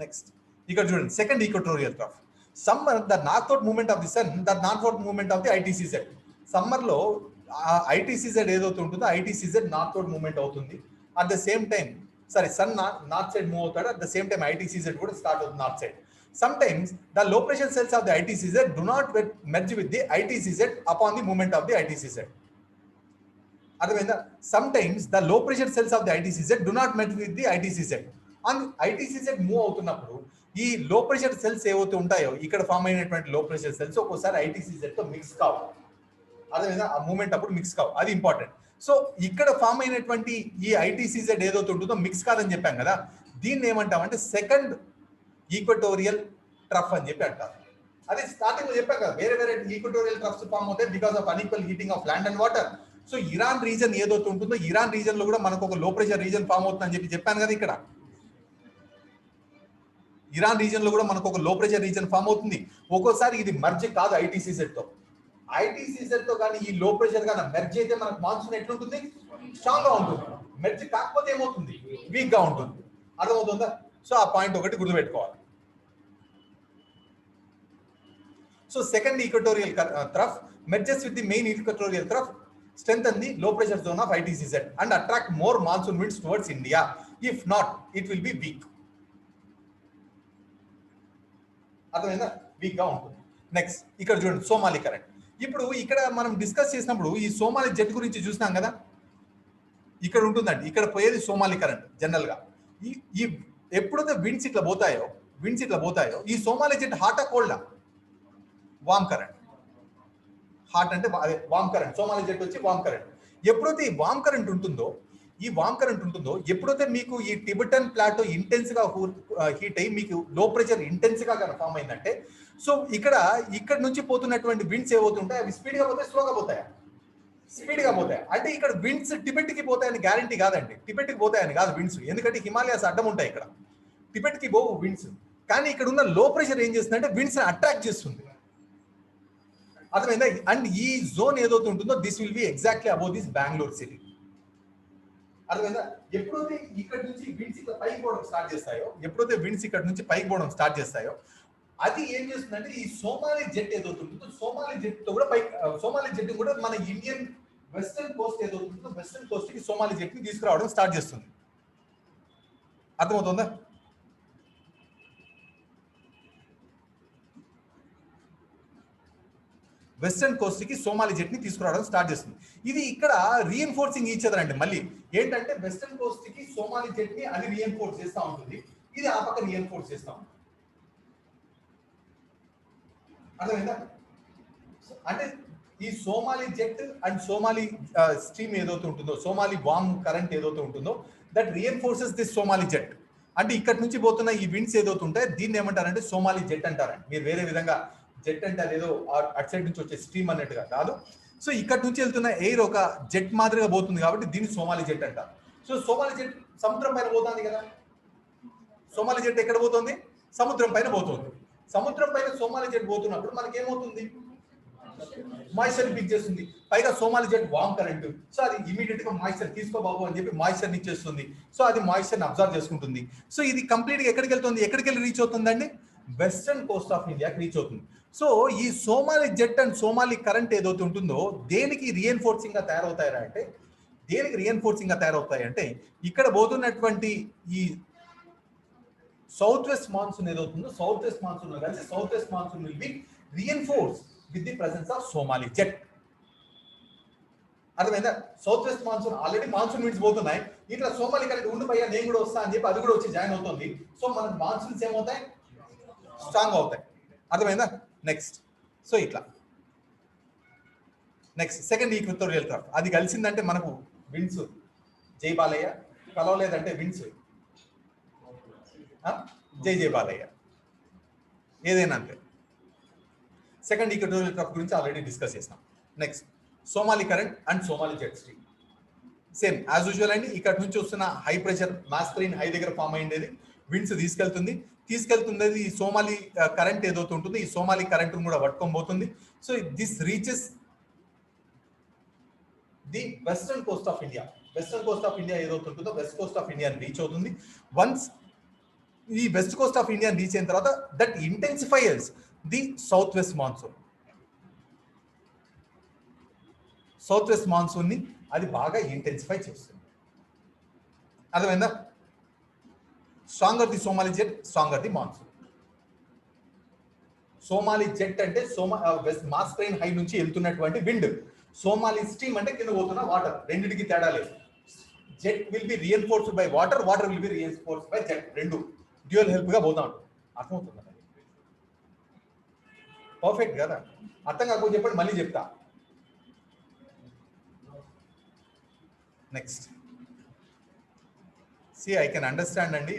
నెక్స్ట్ ఇక్కడ చూడండి second equatorial trough. Summer the northward movement of the sun, the northward movement of the ITCZ. Summer లో ఐటీసీజెడ్ ఏదైతే ఉంటుందో ఐటీసీజెడ్ నార్త్వర్డ్ మూవ్మెంట్ అవుతుంది. At the same time sun north side move అవుతాడు. At the same time ITCZ కూడా start అవుతుంది north side. Sometimes the low pressure cells of the ITCZ do not merge with the ITCZ upon the movement of the ITCZ. Sometimes the low pressure cells of the ITCZ do not merge with the ITCZ. And ITCZ move అవుతున్నప్పుడు ఈ లో pressure cells ఏవైతే ఉంటాయో ఇక్కడ form అయినటువంటి లో pressure cells ఒక్కోసారి ITCZ తో మిక్స్ కావు. అదేవిధంగా ఆ మూమెంట్ అప్పుడు మిక్స్ కావు, అది ఇంపార్టెంట్. సో ఇక్కడ ఫామ్ అయినటువంటి ఈ ఐటీసీజెడ్ ఏదైతే ఉంటుందో మిక్స్ కాదని చెప్పాం కదా, దీన్ని ఏమంటామంటే సెకండ్ ఈక్వటోరియల్ ట్రఫ్ అని చెప్పి అంటారు. అది స్టార్టింగ్ లో చెప్పాం కదా, వేరే వేరే ఈక్వటోరియల్ ట్రఫ్స్ ఫామ్ అవుతాయి because of unequal heating of land and water. So Iran reason ఏదైతే ఉంటుందో ఇరాన్ రీజన్ లో కూడా మనకు ఒక లో ప్రెషర్ రీజన్ ఫామ్ అవుతుందని చెప్పి చెప్పాను కదా. ఇక్కడ ఇరాన్ రీజన్ లో కూడా మనకు ఒక లో ప్రెషర్ రీజన్ ఫామ్ అవుతుంది. ఒక్కోసారి ఇది మర్జ్ కాదు ఐటీసీజెడ్ తో, ఐటీసీజెడ్ తో కానీ ఈ లో ప్రెషర్ కానీ మెర్జ్ అయితే మనకు మాన్సూన్ ఎట్లుంటుంది, స్ట్రాంగ్ గా ఉంటుంది. మెర్జ్ కాకపోతే ఏమవుతుంది, వీక్ గా ఉంటుంది. అర్థమవుతుందా? సో ఆ పాయింట్ ఒకటి గుర్తుపెట్టుకోవాలి. So second equatorial trough merges with the main equatorial trough, strengthen the low pressure zone of ITCZ and attract more monsoon winds towards India. If not, it will be weak. అర్థమైందా? Week గా ఉంటుంది. Next ఇక్కడ చూడండి Somali current. ఇప్పుడు ఇక్కడ మనం discuss చేసినప్పుడు ఈ సోమాలి జెట్ గురించి చూసినాం కదా, ఇక్కడ ఉంటుందండి. ఇక్కడ పోయేది సోమాలి కరెంట్ జనరల్ గా. ఈ ఎప్పుడైతే విండ్స్ ఇట్లా పోతాయో ఈ సోమాలి జెట్ హాటా కోల్డా, వామ్ కరెంట్. హాట్ అంటే వామ్ కరెంట్, సోమాలి జెట్ వచ్చి వామ్ కరెంట్. ఎప్పుడైతే ఈ వామ్ కరెంట్ ఉంటుందో ఎప్పుడైతే మీకు ఈ టిబెటన్ ప్లాటో ఇంటెన్స్ గా హీట్ అయ్యి మీకు లో ప్రెషర్ ఇంటెన్స్ గా ఫామ్ అయిందంటే, సో ఇక్కడ నుంచి పోతున్నటువంటి విండ్స్ ఏమవుతుంటాయి, అవి స్పీడ్ గా పోతాయి, స్లోగా పోతాయా? స్పీడ్ గా పోతాయి. అంటే ఇక్కడ విండ్స్ టిబెట్ కి పోతాయని గ్యారంటీ కాదండి. టిబెట్ కి పోతాయని కాదు విండ్స్, ఎందుకంటే హిమాలయాస్ అడ్డం ఉంటాయి ఇక్కడ. టిబెట్ కి పోవు విండ్స్. కానీ ఇక్కడ ఉన్న లో ప్రెషర్ ఏం చేస్తుందంటే విండ్స్ అట్రాక్ట్ చేస్తుంది. అర్థమైందా? అండ్ ఈ జోన్ ఏదైతే ఉంటుందో this will be exactly about this Bengaluru city. అర్థమైందా? ఎప్పుడైతే ఇక్కడ నుంచి విండ్స్ ఇక్కడ పైకి పోవడం స్టార్ట్ చేస్తాయో అది ఏం చేస్తుందంటే ఈ సోమాలి జెట్ ఏదైతే ఉంటుందో సోమాలి జెట్ కూడా మన ఇండియన్ వెస్టర్న్ కోస్ట్ ఏదైతే ఉంటుందో వెస్టర్న్ కోస్ట్ కి సోమాలి జెట్ ని తీసుకురావడం స్టార్ట్ చేస్తుంది. అర్థమవుతుందా? వెస్టర్న్ కోస్ట్ కి సోమాలి జెట్ ని తీసుకురావడం స్టార్ట్ చేస్తుంది. ఇది ఇక్కడ రీఎన్ఫోర్సింగ్ ఈచ్ అదర్ అండి. మళ్ళీ ఏంటంటే వెస్టర్న్ కోస్ట్ కి సోమాలి జెట్ ని అది రీఎన్ఫోర్స్ చేస్తూ ఉంటుంది, ఇది ఆ పక్క రీఎన్ఫోర్స్ చేస్తూ ఉంటుంది. అర్థమైందా? అంటే ఈ Somali jet and Somali stream ఏదైతే ఉంటుందో, సోమాలి వామ్ కరెంట్ ఏదైతే ఉంటుందో దట్ రీఎన్ఫోర్సెస్ దిస్ సోమాలి జెట్. అంటే ఇక్కడ నుంచి పోతున్న ఈ విండ్స్ ఏదైతే ఉంటాయో దీన్ని ఏమంటారంటే సోమాలి జెట్ అంటారండి. మీరు వేరే విధంగా జెట్ అంటే అదేదో అటు సైడ్ నుంచి వచ్చే స్ట్రీమ్ అన్నట్టుగా కాదు. సో ఇక్కడ నుంచి వెళ్తున్న ఎయిర్ ఒక జెట్ మాదిరిగా పోతుంది కాబట్టి దీన్ని సోమాలి జెట్ అంటారు. సో సోమాలి జెట్ సముద్రం పైన పోతుంది కదా. సోమాలి జెట్ ఎక్కడ పోతుంది? సముద్రం పైన పోతుంది. సముద్రం పైన సోమాలి జెట్ పోతున్నప్పుడు మనకి ఏమవుతుంది? మాయిశ్చర్ పిక్ చేస్తుంది. పైగా Somali jet warm current. So అది ఇమీడియట్ గా మాయిశ్చర్ తీసుకో బాబు అని చెప్పి మాయిశ్చర్ ఇచ్చేస్తుంది. సో అది మాయిశ్చర్ అబ్జర్వ్ చేసుకుంటుంది. సో ఇది కంప్లీట్ గా ఎక్కడికి వెళ్తుంది? ఎక్కడికి వెళ్ళి రీచ్ అవుతుందండి? వెస్టర్న్ కోస్ట్ ఆఫ్ ఇండియాకి రీచ్ అవుతుంది. సో ఈ Somali jet and Somali current ఏదైతే ఉంటుందో దేనికి రీఎన్ఫోర్సింగ్ గా తయారవుతాయంటే ఇక్కడ పోతున్నటువంటి ఈ సౌత్ వెస్ట్ మాన్సూన్ ఏదవుతుందో సౌత్ వెస్ట్ మాన్సూన్ కలిసి south west monsoon will be reinforce with the presence of Somali jet. అర్థమైందా? South west monsoon already monsoon winds పోతున్నాయి, ఇట్లా సోమాలి కరెంట్ ఉండిపోయా నేను కూడా వస్తా అని చెప్పి అది కూడా వచ్చి జాయిన్ అవుతుంది. సో మనకు మాన్సూన్స్ ఏమవుతాయి? స్ట్రాంగ్ అవుతాయి. అర్థమైందా? నెక్స్ట్ సో ఇట్లా నెక్స్ట్ సెకండ్ ఈక్వటోరియల్ ట్రఫ్ అది కలిసిందంటే మనకు విండ్స్ జై బాలయ్య, కలవలేదంటే విండ్స్ జై బాలయ్య, ఏదైనా అంతే. సెకండ్ ఈక్వటోరియల్ ట్రఫ్ గురించి ఆల్రెడీ డిస్కస్ చేసినాం. Next Somali current and Somali jet stream same as usual అండి. ఇక్కడ నుంచి వస్తున్న హై ప్రెషర్ మాస్కరీన్ హై దగ్గర ఫామ్ అయ్యేది విండ్స్ తీసుకెళ్తుంది. ఈ సోమాలి కరెంట్ ఏదైతే ఉంటుందో ఈ సోమాలి కరెంట్ కూడా పట్టుకొని పోతుంది. So this reaches the western coast of India. Western coast of India ఏదైతే ఉంటుందో west coast of India reach అవుతుంది. వన్స్ ఈ west coast of India reach అయిన తర్వాత that intensifies the south west monsoon ని అది బాగా ఇంటెన్సిఫై చేస్తుంది. అర్థమైందా? Stronger the Somali jet, stronger the monsoon. Somali jet అంటే వెస్ట్ మాస్కరైన్ హై నుంచి వెళ్తున్నటువంటి విండ్. సోమాలి స్ట్రీమ్ అంటే కింద పోతున్న వాటర్. రెండింటికి తేడా లేదు. Jet will be reinforced by water, water will be reinforced by jet. రెండు డ్యూయల్ హెల్ప్ గా పోతా ఉంటుంది. అర్థమవుతుంది? పర్ఫెక్ట్ కదా? అర్థం కాకపోతే చెప్పండి, మళ్ళీ చెప్తా. నెక్స్ట్ ఐ కెన్ అండర్స్టాండ్ అండి.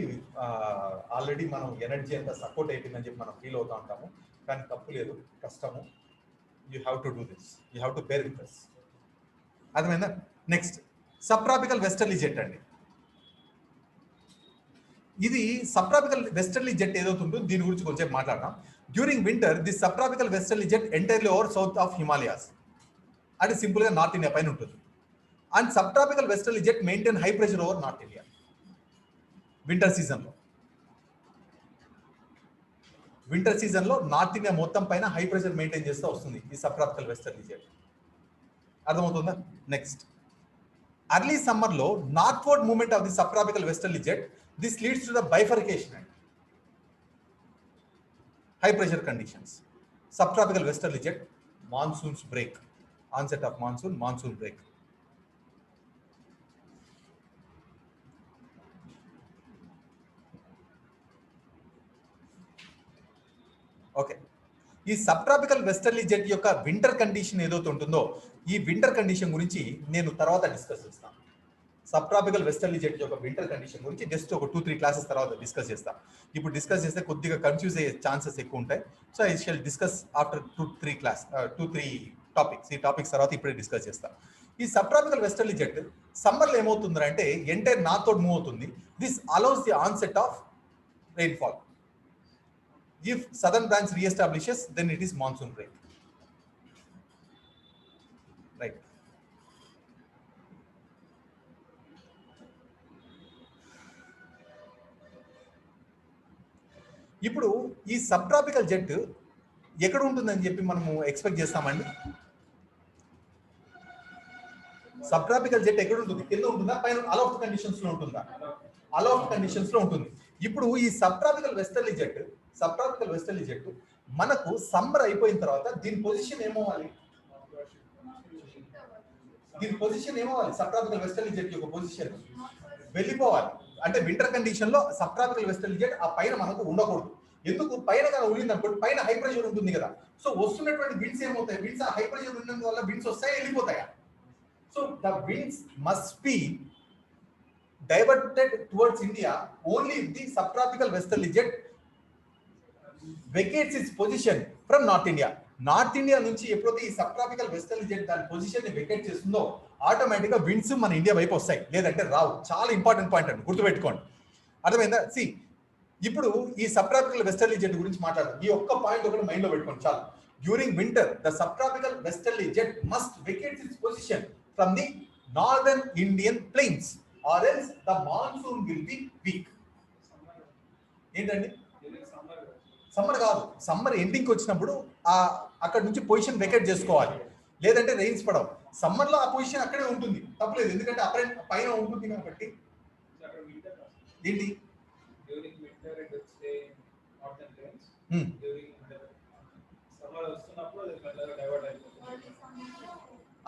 ఆల్రెడీ మనం ఎనర్జీ అంతా సపోర్ట్ అయిపోయిందని చెప్పి మనం ఫీల్ అవుతూ ఉంటాము, కానీ తప్పు లేదు, కష్టము. You have to do this, you have to bear with this. అర్థమైందా? నెక్స్ట్ సబ్ట్రాపికల్ వెస్టర్లీ జెట్ అండి. ఇది సబ్ట్రాపికల్ వెస్టర్లీ జెట్ ఏదైతే ఉంటుందో దీని గురించి కొంచెం మాట్లాడదాం. During winter the sub tropical westerly jet entirely over south of Himalayas, అంటే సింపుల్ గా నార్త్ ఇండియా పైన ఉంటుంది. And sub tropical westerly jet maintain high pressure over north India winter సీజన్లో. వింటర్ సీజన్లో నార్త్ ఇండియా మొత్తం పైన హై ప్రెషర్ మెయింటైన్ చేస్తూ వస్తుంది ఈ సబ్ ట్రాపికల్ వెస్టర్లీ జెట్. అర్థమవుతుందా? నెక్స్ట్, అర్లీ సమ్మర్లో northward movement of the sub tropical westerly jet, this leads to the bifurcation and high pressure conditions. Subtropical westerly jet, monsoons break. Onset of monsoon break. Okay, ఈ sub tropical westerly jet యొక్క winter condition ఏదైతే ఉంటుందో ఈ winter condition గురించి నేను తర్వాత discuss చేస్తాను. Sub tropical westerly jet యొక్క వింటర్ కండిషన్ గురించి జస్ట్ ఒక 2-3 క్లాసెస్ తర్వాత డిస్కస్ చేస్తాం. ఇప్పుడు డిస్కస్ చేస్తే కొద్దిగా కన్ఫ్యూజ్ అయ్యే ఛాన్సెస్ ఎక్కువ ఉంటాయి. So I shall discuss after 2-3 topics. ఈ టాపిక్స్ తర్వాత ఇప్పుడే డిస్కస్ చేస్తాం. ఈ సబ్ ట్రాపికల్ వెస్టర్లీ జెట్ సమ్మర్లో ఏమవుతుందంటే ఎంటైర్ నార్త్ తోటి మూవ్ అవుతుంది. This allows the onset of rainfall. If southern branch reestablishes then it is monsoon break. Right. ఇప్పుడు ఈ సబ్ ట్రాపికల్ జెట్ ఎక్కడ ఉంటుందని చెప్పి మనము ఎక్స్పెక్ట్ చేస్తామండి? సబ్ ట్రాపికల్ జెట్ ఎక్కడ ఉంటుంది? కింద ఉంటుందా, పైన అలౌట్ కండిషన్స్ లో ఉంటుందా? అలౌట్ కండిషన్స్ లో ఉంటుంది. ఇప్పుడు ఈ సబ్ ట్రాపికల్ వెస్టర్లీ జెట్ మనకు సమ్మర్ అయిపోయిన తర్వాత దీని పొజిషన్ ఏమవ్వాలి? సబ్ ట్రాపికల్ వెస్టర్లీ జెట్ యొక్క పొజిషన్ వెళ్ళిపోవాలి. అంటే వింటర్ కండిషన్ లో సబ్ ట్రాపికల్ వెస్టర్లీ జెట్ ఆ పైన మనకు ఉండకూడదు. ఎందుకు? పైన కానీ ఉండింది అనుకోండి, పైన హై ప్రెషర్ ఉంటుంది కదా. సో వస్తున్నటువంటి విండ్స్ ఏమవుతాయి? విండ్స్ హై ప్రెషర్ ఉన్నందు వల్ల విండ్స్ వస్తాయి, వెళ్ళిపోతాయా? So the winds must be diverted towards India only if the sub tropical westerly jet vacates its position from north India. North India నుంచి ఎప్పుడైతే ఈ సబ్ ట్రాపికల్ వెస్టర్లీ జెట్ దాని position ని vacate చేస్తుందో automatic గా winds మన India వైపు వస్తాయి, లేదంటే రావు. చాలా ఇంపార్టెంట్ పాయింట్ అండి, గుర్తుపెట్టుకోండి. అర్థమైందా? సి, ఇప్పుడు ఈ సబ్ ట్రాపికల్ వెస్టర్లీ జెట్ గురించి మాట్లాడదాం. ఈ ఒక్క పాయింట్ ఒకటి మైండ్ లో పెట్టుకోండి చాలు. During winter the sub tropical westerly jet must vacate it's position from the northern Indian plains or else the monsoon will B week. ఏంటండి? సమ్మర్ కాదు, సమ్మర్ ఎండింగ్ వచ్చినప్పుడు అక్కడ నుంచి పొజిషన్ వెకేట్ చేసుకోవాలి, లేదంటే రెయిన్స్ పడవు. సమ్మర్ లో ఆ పొజిషన్ అక్కడే ఉంటుంది, తప్పలేదు. ఎందుకంటే పైన ఉంటుంది కాబట్టి. ఏంటి?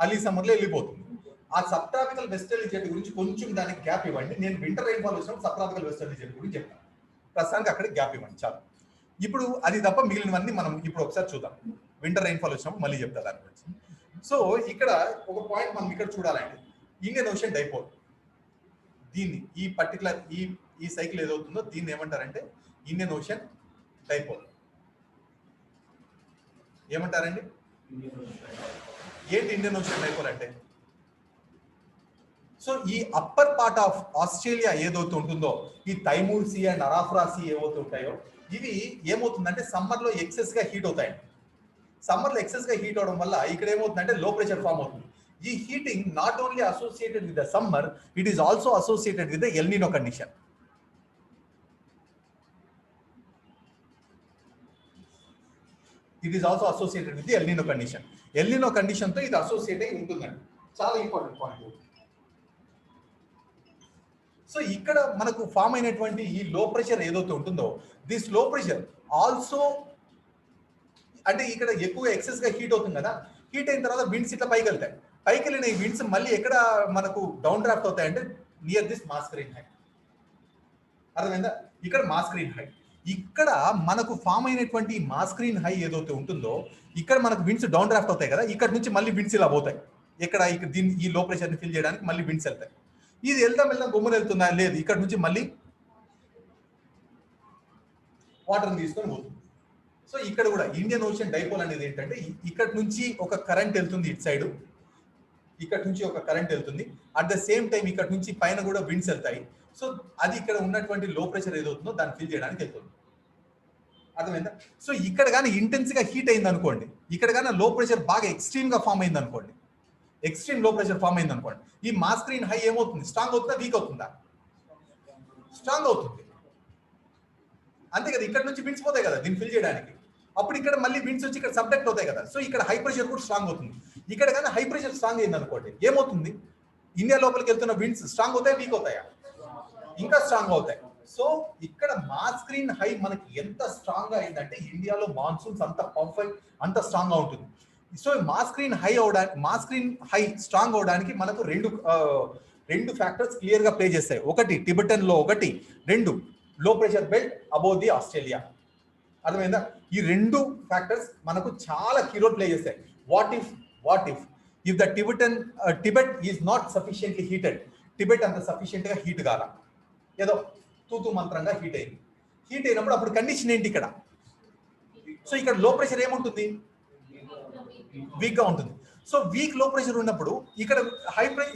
అర్లీ సమ్మర్ లో వెళ్ళిపోతుంది. ఆ సబ్ ట్రాపికల్ వెస్టర్లీ జెట్ గురించి కొంచెం దానికి గ్యాప్ ఇవ్వండి. నేను వింటర్ రైన్ఫాల్ వచ్చినప్పుడు సబ్ ట్రాపికల్ వెస్టర్లీ జెట్ గురించి చెప్తాను. ప్రస్తుతానికి అక్కడ గ్యాప్ ఇవ్వండి చాలు. ఇప్పుడు అది తప్ప మిగిలినవన్నీ మనం ఇప్పుడు ఒకసారి చూద్దాం. వింటర్ రైన్ఫాల్ వచ్చినప్పుడు మళ్ళీ చెప్తా దాని గురించి. సో ఇక్కడ ఒక పాయింట్ మనం ఇక్కడ చూడాలండి. ఇండియన్ ఓషన్ డైపోల్, దీన్ని ఈ పర్టికులర్ ఈ సైకిల్ ఏదవుతుందో దీన్ని ఏమంటారంటే ఇండియన్ ఓషన్ డైపోల్. ఏమంటారండి? ఏంటి ఇండియన్ ఓషన్ డైపోల్ అంటే? సో ఈ అప్పర్ పార్ట్ ఆఫ్ ఆస్ట్రేలియా ఏదైతే ఉంటుందో, ఈ తైమూర్ సీ అండ్ అరాఫ్రా సీ ఏవైతే ఉంటాయో ఇవి ఏమవుతుందంటే సమ్మర్ లో ఎక్సెస్ గా హీట్ అవుతాయండి. సమ్మర్ లో ఎక్సెస్ గా హీట్ అవడం వల్ల ఇక్కడ ఏమవుతుందంటే లో ప్రెషర్ ఫామ్ అవుతుంది. ఈ heating not only associated with the summer, it is also associated with the El Nino condition. It is also associated with the El Nino condition. El Nino condition తో ఇది associate అయి ఉంటుందండి. చాలా important point. So ఇక్కడ మనకు form అయినటువంటి ఈ లో ప్రెషర్ ఏదైతే ఉంటుందో, దిస్ లో ప్రెషర్ ఆల్సో, అంటే ఇక్కడ ఎక్కువగా ఎక్సెస్ గా హీట్ అవుతుంది కదా, హీట్ అయిన తర్వాత విండ్స్ ఇట్లా పైకి వెళ్తాయి. పైకి వెళ్ళిన ఈ విండ్స్ మళ్ళీ ఎక్కడ మనకు డౌన్ డ్రాఫ్ట్ అవుతాయంటే నియర్ దిస్ మాస్కరీన్ హై. అర్థమైందా? ఇక్కడ మాస్కరీన్ హై. ఇక్కడ మనకు ఫామ్ అయినటువంటి మాస్కరీన్ హై ఏదైతే ఉంటుందో ఇక్కడ మనకు విండ్స్ డౌన్ డ్రాఫ్ట్ అవుతాయి కదా, ఇక్కడ నుంచి మళ్ళీ విండ్స్ ఇలా పోతాయి. ఇక్కడ దీన్ని ఈ లో ప్రెషర్ ని ఫిల్ చేయడానికి మళ్ళీ విండ్స్ వెళ్తాయి. ఇది వెళ్దాం గుమ్మలు వెళ్తుందా? లేదు, ఇక్కడ నుంచి మళ్ళీ వాటర్ని తీసుకొని పోతుంది. సో ఇక్కడ కూడా ఇండియన్ ఓషన్ డైపోల్ అనేది ఏంటంటే ఇక్కడ నుంచి ఒక కరెంట్ వెళ్తుంది ఇటు సైడ్, ఇక్కడ నుంచి ఒక కరెంట్ వెళ్తుంది. అట్ ద సేమ్ టైం ఇక్కడ నుంచి పైన కూడా విండ్స్ వెళ్తాయి. సో అది ఇక్కడ ఉన్నటువంటి లో ప్రెషర్ ఏదవుతుందో దాన్ని ఫిల్ చేయడానికి వెళ్తుంది. అర్థమైందా? సో ఇక్కడ కానీ ఇంటెన్స్ గా హీట్ అయింది అనుకోండి, ఇక్కడ కానీ లో ప్రెషర్ బాగా ఎక్స్ట్రీమ్ గా ఫామ్ అయింది అనుకోండి, ఎక్స్ట్రీమ్ లో ప్రెషర్ ఫామ్ అయింది అనుకోండి, ఈ మాస్ స్క్రీన్ హై ఏమవుతుంది? స్ట్రాంగ్ అవుతుందా, వీక్ అవుతుందా? స్ట్రాంగ్ అవుతుంది. అంతే కదా, ఇక్కడ నుంచి విండ్స్ పోతాయి కదా దీన్ని ఫిల్ చేయడానికి, అప్పుడు ఇక్కడ మళ్ళీ విండ్స్ వచ్చి ఇక్కడ సబ్జెక్ట్ అవుతాయి కదా, సో ఇక్కడ హై ప్రెషర్ కూడా స్ట్రాంగ్ అవుతుంది. ఇక్కడ కానీ హై ప్రెషర్ స్ట్రాంగ్ అయింది అనుకోండి, ఏమవుతుంది? ఇండియా లోపలికి వెళ్తున్న విండ్స్ స్ట్రాంగ్ అవుతాయి, వీక్ అవుతాయా? ఇంకా స్ట్రాంగ్ అవుతాయి. సో ఇక్కడ మాస్ స్క్రీన్ హై మనకి ఎంత స్ట్రాంగ్ గా అయిందంటే ఇండియాలో మాన్సూన్స్ అంత పర్ఫెక్ట్, అంత స్ట్రాంగ్ గా ఉంటుంది. సో మాస్ స్క్రీన్ హై అవడానికి, మాస్ స్క్రీన్ హై స్ట్రాంగ్ అవడానికి మనకు రెండు ఫ్యాక్టర్స్ క్లియర్ గా ప్లే చేస్తాయి. ఒకటి టిబెటన్ లో, ఒకటి రెండు లో pressure belt above the Australia. అర్థమైందా? ఈ రెండు ఫ్యాక్టర్స్ మనకు చాలా కీ రోల్ ప్లే చేస్తాయి. What if the Tibet is not sufficiently heated, Tibet అంత సఫిషియెంట్ గా హీట్ కాల, ఏదో తూతు మంత్రంగా హీట్ అయింది. హీట్ అయినప్పుడు అప్పుడు కండిషన్ ఏంటి ఇక్కడ? సో ఇక్కడ లో ప్రెషర్ ఏముంటుంది? వీక్ గా ఉంటుంది. సో వీక్ లో ప్రెషర్ ఉన్నప్పుడు ఇక్కడ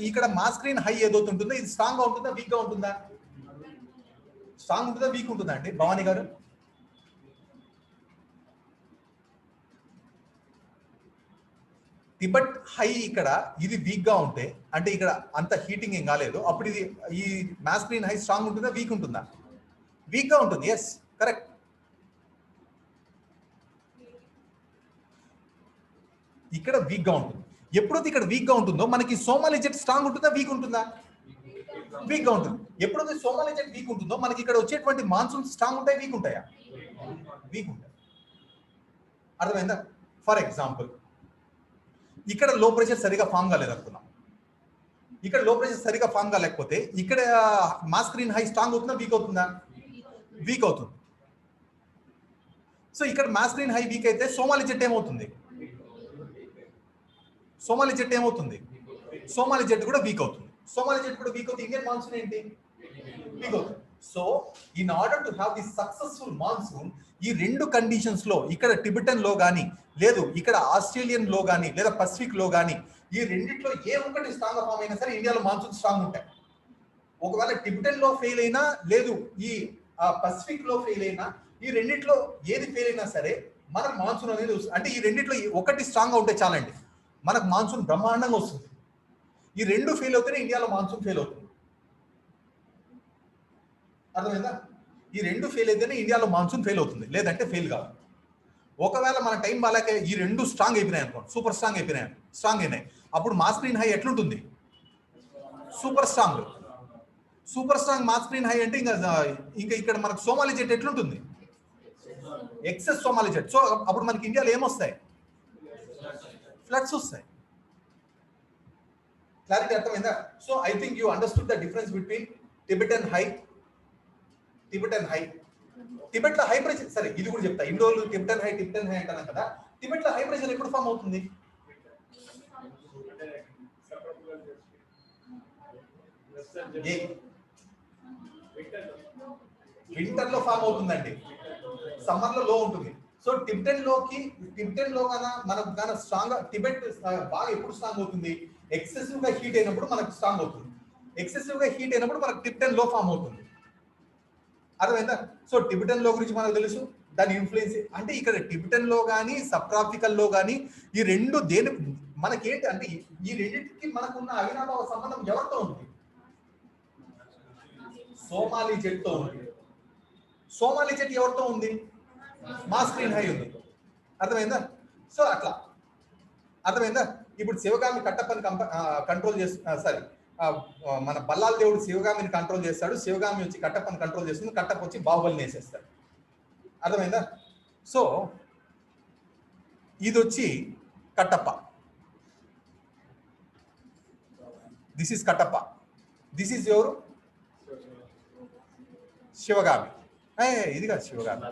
ఇక్కడ మాస్ స్క్రీన్ హై ఏదైతే ఉంటుందో ఇది స్ట్రాంగ్ గా ఉంటుందా, వీక్ గా ఉంటుందా? స్ట్రాంగ్ ఉంటుందా, వీక్ ఉంటుందా అండి భవానీ గారు? టిబెట్ హై ఇక్కడ ఇది వీక్ గా ఉంటే, అంటే ఇక్కడ అంత హీటింగ్ ఏం కాలేదు, అప్పుడు ఇది ఈ మాస్ స్క్రీన్ హై స్ట్రాంగ్ ఉంటుందా, వీక్ ఉంటుందా? వీక్ గా ఉంటుంది. Yes, correct. ఇక్కడ వీక్ గా ఉంటుంది. ఎప్పుడైతే ఇక్కడ వీక్ గా ఉంటుందో మనకి సోమాలి జెట్ స్ట్రాంగ్ ఉంటుందా, వీక్ ఉంటుందా? వీక్ గా ఉంటుంది. ఎప్పుడైతే సోమాలి జెట్ వీక్ ఉంటుందో మనకి ఇక్కడ వచ్చేటువంటి మాన్సూన్ స్ట్రాంగ్ ఉంటాయి, వీక్ ఉంటాయా? వీక్ ఉంటాయి. అర్థమైందా? ఫర్ ఎగ్జాంపుల్ ఇక్కడ లో ప్రెషర్ సరిగా ఫామ్ కాలేదు అనుకున్నాం, ఇక్కడ లో ప్రెషర్ సరిగా ఫామ్ కాలేకపోతే ఇక్కడ మాస్ స్క్రీన్ హై స్ట్రాంగ్ అవుతుందా, వీక్ అవుతుందా? వీక్ అవుతుంది. సో ఇక్కడ మాస్ స్క్రీన్ హై వీక్ అయితే సోమాలి జెట్ ఏమవుతుంది? సోమాలి జెట్ ఏమవుతుంది? సోమాలి జెట్ కూడా వీక్ అవుతుంది. సోమాలి జెట్ కూడా వీక్ అవుతుంది. ఇండియన్ మాన్సూన్ ఏంటి? వీక్ అవుతుంది. So in order to have the successful monsoon, ఈ రెండు కండిషన్స్ లో, ఇక్కడ టిబెటన్ లో గానీ, లేదు ఇక్కడ ఆస్ట్రేలియన్ లో గానీ, లేదా పసిఫిక్ లో గానీ, ఈ రెండిట్లో ఏ ఒక్కటి స్ట్రాంగ్ ఫామ్ అయినా సరే ఇండియాలో మాన్సూన్ స్ట్రాంగ్ ఉంటాయి. ఒకవేళ టిబెటన్ లో ఫెయిల్ అయినా, లేదు ఈ పసిఫిక్ లో ఫెయిల్ అయినా, ఈ రెండిట్లో ఏది ఫెయిల్ అయినా సరే మనకు మాన్సూన్ అనేది వస్తుంది. అంటే ఈ రెండిట్లో ఒకటి స్ట్రాంగ్ గా ఉంటే చాలండి, మనకు మాన్సూన్ బ్రహ్మాండంగా వస్తుంది. ఈ రెండు ఫెయిల్ అవుతేనే ఇండియాలో మాన్సూన్ ఫెయిల్ అవుతుంది. అర్థమైందా? ఈ రెండు ఫెయిల్ అయితేనే ఇండియాలో మాన్సూన్ ఫెయిల్ అవుతుంది, లేదంటే ఫెయిల్ కాదు. ఒకవేళ మన టైం బాగాలేక ఈ రెండు స్ట్రాంగ్ అయిపోయినాయి అనుకోండి, సూపర్ స్ట్రాంగ్ అయినాయి, అప్పుడు మాస్ స్క్రీన్ హై ఎట్లుంటుంది? Super strong. Super strong mass screen high అంటే ఇంకా ఇక్కడ మనకు సోమాలి జెట్ ఎట్లుంటుంది? Excess Somali jet. సో అప్పుడు మనకి ఇండియాలో ఏమొస్తాయి? ఫ్లడ్స్ వస్తాయి. క్లారిటీ అర్థమైందా? So I think you understood the difference between Tibetan high Tibet లో హై ప్రెషర్. సరే ఇది కూడా చెప్తా, ఇండోర్ టిబెటన్ హై అంటాను కదా, టిబెట్ లో హై ప్రెషర్ ఎప్పుడు ఫామ్ అవుతుంది? వింటర్ లో ఫామ్ అవుతుందండి, సమ్మర్ లో ఉంటుంది. సో టిబెటన్ లో మనకు గాన స్ట్రాంగ్, టిబెట్ బాగా ఎప్పుడు స్ట్రాంగ్ అవుతుంది? ఎక్సెసివ్ గా హీట్ అయినప్పుడు మనకు స్ట్రాంగ్ అవుతుంది. ఎక్సెసివ్ గా హీట్ అయినప్పుడు మనకు టిబెటన్ లో ఫామ్ అవుతుంది. అర్థమైందా? సో టిబెటన్ లో గురించి మనకు తెలుసు, దాని ఇన్ఫ్లుయెన్స్ అంటే ఇక్కడ టిబెటన్ లో కానీ, సబ్ ట్రాపికల్ లో కానీ, ఈ రెండు దేని మనకేంటి అంటే ఈ రెండింటికి మనకున్న అవినాభావ సంబంధం ఎవరితో ఉంది? సోమాలి జెట్ తో ఉంది. సోమాలి జెట్ ఎవరితో ఉంది? మాస్ స్క్రీన్ హై ఉంది. అర్థమైందా? సో అట్లా అర్థమైందా? ఇప్పుడు శివగామి కట్టప్పని కంట్రోల్ చేస్తు సారీ మన బల్లాల దేవుడు శివగామిని కంట్రోల్ చేస్తాడు, శివగామి వచ్చి కట్టప్పని కంట్రోల్ చేస్తుంది, కట్టప్ప వచ్చి బాహుబలిని వేసేస్తాడు. అర్థమైందా? సో ఇది వచ్చి Kattappa, this is Kattappa, this is ఎవరు? శివగామి. ఇది కాదు శివగామి.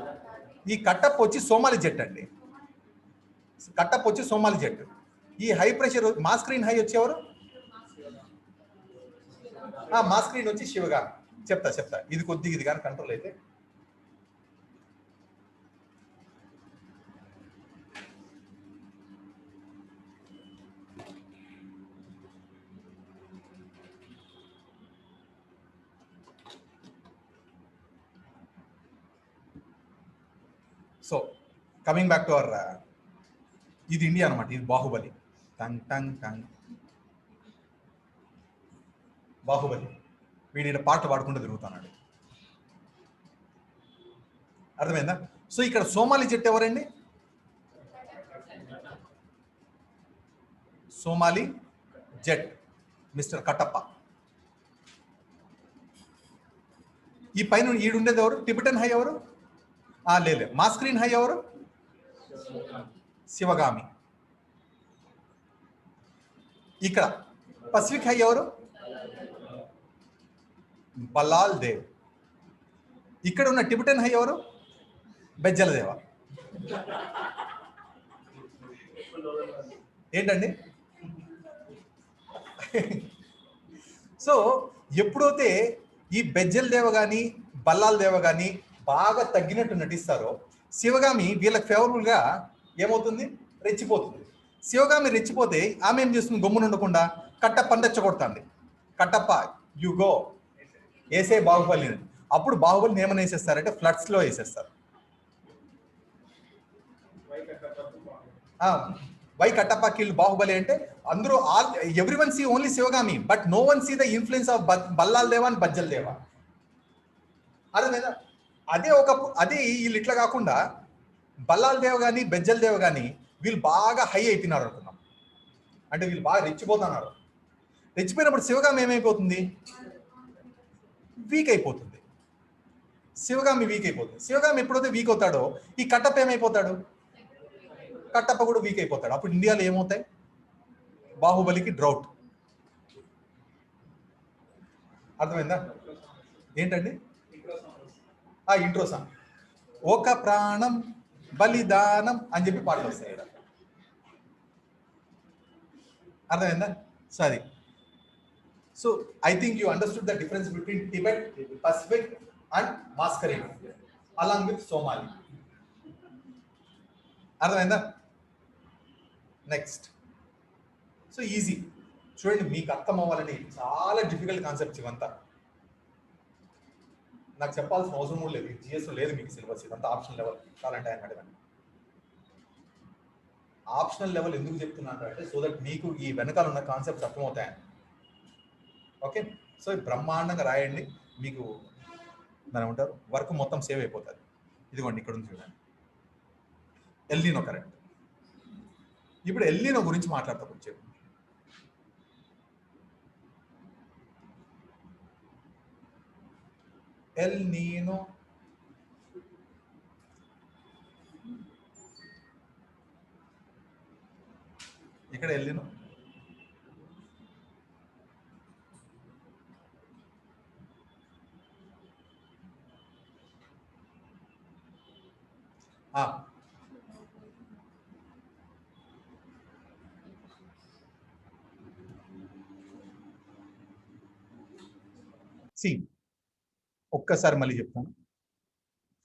ఈ కట్టప్ప వచ్చి సోమాలి జెట్ అండి. కట్టప్ప వచ్చి సోమాలి జెట్. ఈ high pressure mass screen high వచ్చేవారు, మాస్ స్క్రీన్ వచ్చి శివగామి. చెప్తా ఇది కొద్దిగా ఇది కానీ కంట్రోల్ అయితే. So coming back to our, ఇది ఇండియా అనమాట, ఇది Baahubali. Tongue tongue tongue Baahubali. వీడి పాటలు పాడుకుంటూ తిరుగుతున్నాడు. అర్థమైందా? సో ఇక్కడ సోమాలి జెట్ ఎవరండి? Somali jet mister Kattappa. ఈ పైన ఈడుండేది ఎవరు? టిబెటన్ హై ఎవరు? లేదు. మా స్క్రీన్ హై ఎవరు? శివగామి. ఇక్కడ పసిఫిక్ హై ఎవరు? బల్లాల్ దేవ్. ఇక్కడ ఉన్న టిబెటన్ హై ఎవరు? బెజ్జల దేవ. ఏంటండి? సో ఎప్పుడైతే ఈ బెజ్జల దేవ కానీ బల్లాల్ దేవ కానీ బాగా తగ్గినట్టు నటిస్తారో, శివగామి వీళ్ళకి ఫేవరబుల్గా ఏమవుతుంది? రెచ్చిపోతుంది. శివగామి రెచ్చిపోతే ఆమె ఏం చేస్తుంది? గమ్మున ఉండకుండా కట్టప్పని రెచ్చగొడుతుంది. కట్టప్ప యు గో వేసే బాహుబలిని. అప్పుడు బాహుబలిని ఏమని వేసేస్తారంటే ఫ్లడ్స్లో వేసేస్తారు. వై కట్టప్ప కిల్ బాహుబలి అంటే అందరూ everyone see only Sivagami, but no one see the influence of Ballal Deva and బజ్జల్ దేవ. అర్థమైందా? అదే వీళ్ళు ఇట్లా కాకుండా బల్లాల్ దేవ్ కానీ బెజ్జల్ దేవ్ కానీ వీళ్ళు బాగా హై అయిపోయినారు అనుకున్నాం. అంటే వీళ్ళు బాగా రెచ్చిపోతున్నారు. రెచ్చిపోయినప్పుడు శివగామి ఏమైపోతుంది? వీక్ అయిపోతుంది. శివగామి వీక్ అయిపోతుంది. శివగామి ఎప్పుడైతే వీక్ అవుతాడో ఈ కట్టప్ప ఏమైపోతాడు? కట్టప్ప కూడా వీక్ అయిపోతాడు. అప్పుడు ఇండియాలో ఏమవుతాయి? బాహుబలికి డ్రౌట్. అర్థమైందా? ఏంటండి? Intro song. ఒక ప్రాణం బలిదానం అని చెప్పి పాటలు వస్తాయి. అర్థమైందా? సరే. So I think you understood the difference between Tibet, Pacific and Mascarene along with Somali. అర్థమైందా? నెక్స్ట్. సో ఈజీ చూడండి, మీకు అర్థం అవ్వాలని చాలా డిఫికల్ట్ కాన్సెప్ట్స్ ఇవంతా. నాకు చెప్పాల్సిన అవసరం కూడా లేదు. జిఎస్ లేదు మీకు సిలబస్, ఇదంతా ఆప్షనల్ లెవెల్. కావాలంటే ఆయన అడగండి. ఆప్షనల్ లెవెల్ ఎందుకు చెప్తున్నాను అంటే సో దట్ మీకు ఈ వెనకాల ఉన్న కాన్సెప్ట్స్ అర్థమవుతాయని. ఓకే, సో బ్రహ్మాండంగా రాయండి, మీకు దాని ఏమంటారు వర్క్ మొత్తం సేవ్ అయిపోతుంది. ఇదిగోండి ఇక్కడ ఉంది చూడండి, ఎల్నినో కరెంట్. ఇప్పుడు ఎల్నినో గురించి మాట్లాడతా కొంచెం. ఎల్నినో ఇక్కడ ఎల్నినో ఒక్కసారి మళ్ళీ చెప్తాను.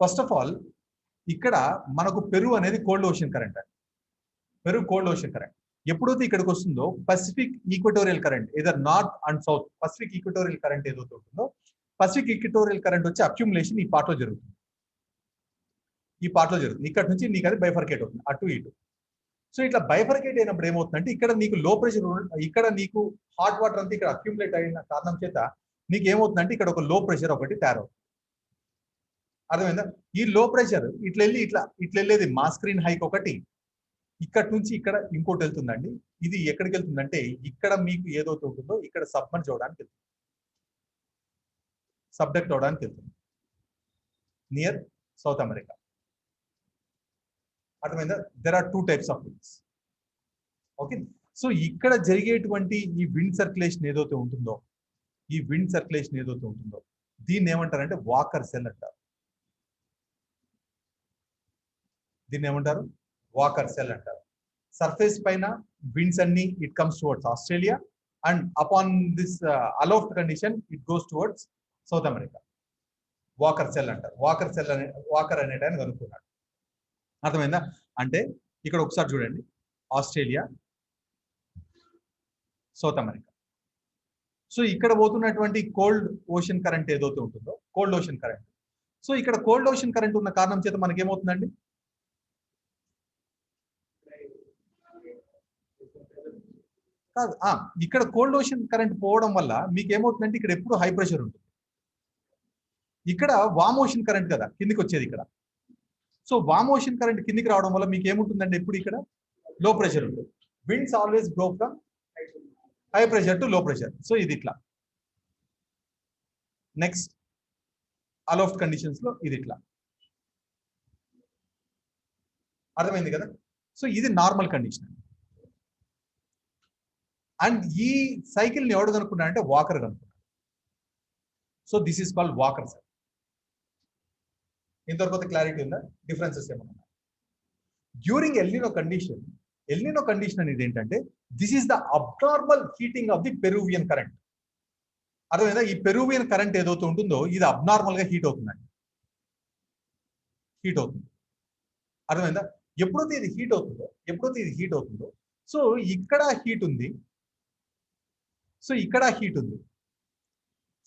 ఫస్ట్ ఆఫ్ ఆల్ ఇక్కడ మనకు పెరు అనేది కోల్డ్ ఓషన్ కరెంట్ అండి. పెరు కోల్డ్ ఓషన్ కరెంట్ ఎప్పుడైతే ఇక్కడికి వస్తుందో Pacific equatorial current, either north and south Pacific equatorial current ఏదైతే ఉంటుందో, పసిఫిక్ ఈక్వటోరియల్ కరెంట్ వచ్చి అక్యుములేషన్ ఈ పార్ట్లో జరుగుతుంది. ఇక్కడ నుంచి నీకు అది బైఫర్కేట్ అవుతుంది అటు ఇటు. సో ఇట్లా బైఫర్కేట్ అయినప్పుడు ఏమవుతుందంటే ఇక్కడ నీకు లో ప్రెషర్, ఇక్కడ నీకు హాట్ వాటర్ అంతా ఇక్కడ అక్యుములేట్ అయిన కారణం చేత నీకు ఏమవుతుందంటే ఇక్కడ ఒక లో ప్రెషర్ ఒకటి తయారవుతుంది. అర్థమైందా? ఈ లో ప్రెషర్ ఇట్లా వెళ్ళేది మా స్క్రీన్ హైక్ ఒకటి, ఇక్కడ నుంచి ఇక్కడ ఇంకోటి వెళ్తుందండి. ఇది ఎక్కడికి వెళ్తుందంటే ఇక్కడ మీకు ఏదైతే ఉంటుందో ఇక్కడ సబ్మర్జ్ అవడానికి వెళ్తుంది, సబ్డక్ట్ అవడానికి వెళ్తుంది నియర్ సౌత్ అమెరికా. అర్థమైందా? There are 2 types of winds. Okay, so ఇక్కడ జరిగేటువంటి ఈ విండ్ సర్క్యులేషన్ ఏదైతే ఉంటుందో, దీన్ని ఏమంటారంటే వాకర్ సెల్ అంటారు. సర్ఫేస్ పైన విండ్స్ అన్ని it comes towards Australia and upon this aloft condition it goes towards South America. Walker cell అంటారు. వాకర్ అనేటాన్ని కనుక్కున్నాడు. అర్థమైందా? అంటే ఇక్కడ ఒకసారి చూడండి, ఆస్ట్రేలియా, సౌత్ అమెరికా. సో ఇక్కడ పోతున్నటువంటి కోల్డ్ ఓషన్ కరెంట్ ఏదైతే ఉంటుందో, కోల్డ్ ఓషన్ కరెంట్. సో ఇక్కడ కోల్డ్ ఓషన్ కరెంట్ ఉన్న కారణం చేత మనకి ఏమవుతుందండి, కాదు, ఇక్కడ కోల్డ్ ఓషన్ కరెంట్ పోవడం వల్ల మీకు ఏమవుతుందంటే ఇక్కడ ఎప్పుడు హై ప్రెషర్ ఉంటుంది. ఇక్కడ వామ్ ఓషన్ కరెంట్ కదా కిందికి వచ్చేది ఇక్కడ. సో వామ్ ఓషన్ కరెంట్ కిందికి రావడం వల్ల మీకు ఏముంటుందండి ఎప్పుడు ఇక్కడ లో ప్రెషర్ ఉంటుంది. Winds always blow from high pressure to లో ప్రెషర్. సో ఇది ఇట్లా. నెక్స్ట్ అలోఫ్ట్ కండిషన్స్ లో ఇది ఇట్లా. అర్థమైంది కదా. సో ఇది నార్మల్ కండిషన్. అండ్ ఈ సైకిల్ ని ఎవడు కనుక్కున్నా అంటే వాకర్ కనుక్కున్నాడు. So this is called Walker cycle. ఇంతవరకు క్లారిటీ ఉందా? డిఫరెన్సెస్ ఏమన్నా? డ్యూరింగ్ ఎల్నినో కండిషన్ అనేది ఏంటంటే this is the abnormal heating of the Peruvian current. అర్థమైందా? ఈ పెరూవియన్ కరెంట్ ఏదైతే ఉంటుందో ఇది అబ్నార్మల్ గా హీట్ అవుతుందండి. అర్థమైందా? ఎప్పుడైతే ఇది హీట్ అవుతుందో సో ఇక్కడ హీట్ ఉంది,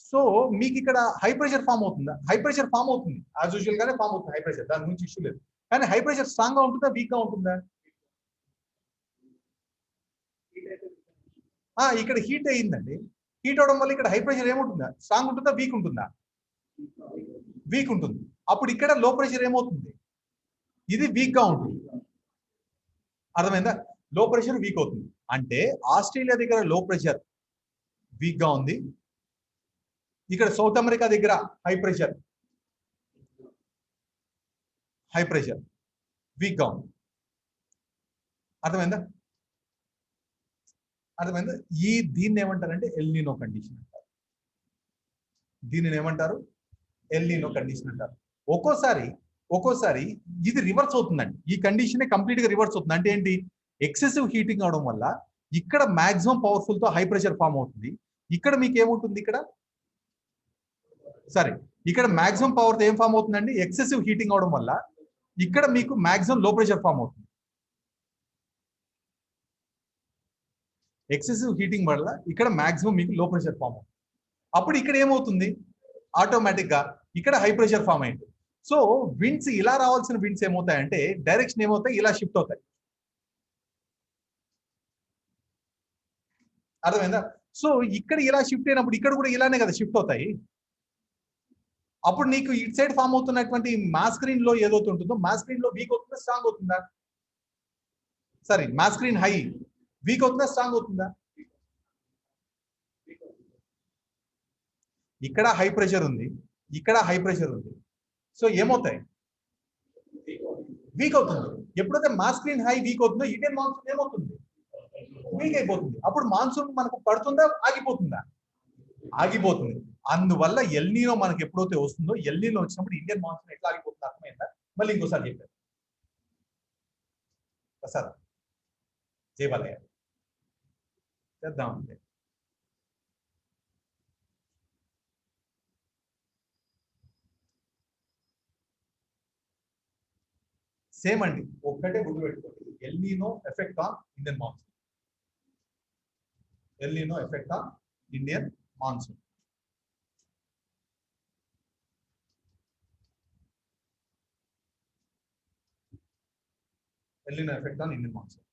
సో మీకు ఇక్కడ హై ప్రెషర్ ఫామ్ అవుతుందా? హై ప్రెషర్ ఫామ్ అవుతుంది, యాజ్ యూజువల్ గానే ఫామ్ అవుతుంది హై ప్రెషర్, దాని గురించి ఇష్యూ లేదు. కానీ హై ప్రెషర్ స్ట్రాంగ్ గా ఉంటుందా, వీక్ గా ఉంటుందా? ఇక్కడ హీట్ అయ్యిందండి. హీట్ అవడం వల్ల ఇక్కడ హై ప్రెషర్ ఏముంటుందా? స్ట్రాంగ్ ఉంటుందా, వీక్ ఉంటుందా? వీక్ ఉంటుంది. అప్పుడు ఇక్కడ లో ప్రెషర్ ఏమవుతుంది? ఇది వీక్ గా ఉంటుంది. అర్థమైందా? లో ప్రెషర్ వీక్ అవుతుంది అంటే ఆస్ట్రేలియా దగ్గర లో ప్రెషర్ వీక్ గా ఉంది, ఇక్కడ సౌత్ అమెరికా దగ్గర హై ప్రెషర్ వీక్ గా ఉంది. అర్థమైందా? దీన్ని ఏమంటారంటే ఎల్నినో కండిషన్ అంటారు. ఎల్నినో కండిషన్ అంటారు. ఒక్కోసారి ఇది రివర్స్ అవుతుందండి. ఈ కండిషన్ కంప్లీట్ గా రివర్స్ అవుతుంది. అంటే ఏంటి? ఎక్సెసివ్ హీటింగ్ అవడం వల్ల ఇక్కడ మాక్సిమం పవర్ఫుల్ తో హై ప్రెషర్ ఫామ్ అవుతుంది. ఇక్కడ మీకు ఏముంటుంది? ఇక్కడ మాక్సిమం పవర్ తో ఏం ఫామ్ అవుతుందండి? ఎక్సెసివ్ హీటింగ్ అవడం వల్ల ఇక్కడ మీకు మాక్సిమం లో ప్రెషర్ ఫామ్ అవుతుంది. ఎక్సెసివ్ హీటింగ్ వల్ల ఇక్కడ మాక్సిమం మీకు లో ప్రెషర్ ఫామ్ అవుతుంది. అప్పుడు ఇక్కడ ఏమవుతుంది? ఆటోమేటిక్ గా ఇక్కడ హై ప్రెషర్ ఫామ్ అయింది. సో విండ్స్ ఇలా రావాల్సిన విండ్స్ ఏమవుతాయంటే డైరెక్షన్ ఏమవుతాయి? ఇలా షిఫ్ట్ అవుతాయి. అర్థమైందా? సో ఇక్కడ ఇలా షిఫ్ట్ అయినప్పుడు ఇక్కడ కూడా ఇలానే కదా షిఫ్ట్ అవుతాయి. అప్పుడు నీకు ఇటు సైడ్ ఫామ్ అవుతున్నటువంటి మాస్క్రీన్ లో ఏదైతే ఉంటుందో మాస్క్రీన్ లో వీక్ అవుతుందా, స్ట్రాంగ్ అవుతుందా? మాస్క్రీన్ హై వీక్ అవుతుందా, స్ట్రాంగ్ అవుతుందా? ఇక్కడ హై ప్రెషర్ ఉంది, సో ఏమవుతాయి? వీక్ అవుతుంది. ఎప్పుడైతే మాస్క్రీన్ హై వీక్ అవుతుందో ఇండియన్ మాన్సూన్ ఏమవుతుంది? వీక్ అయిపోతుంది. అప్పుడు మాన్సూన్ మనకు పడుతుందా, ఆగిపోతుందా? ఆగిపోతుంది. అందువల్ల ఎల్నినో మనకి ఎప్పుడైతే వస్తుందో ఎల్నినో వచ్చినప్పుడు ఇండియన్ మాన్సూన్ ఎట్లా ఆగిపోతుంది అర్థమైందా? మళ్ళీ ఇంకోసారి చెప్పారు ప్రసాద్ జయబాలయ్య చేద్దామంటే. సేమ్ అండి, ఒక్కటే గుర్తుపెట్టుకోండి. El Niño effect on Indian monsoon. El Niño effect on Indian monsoon. El Niño effect on Indian monsoon.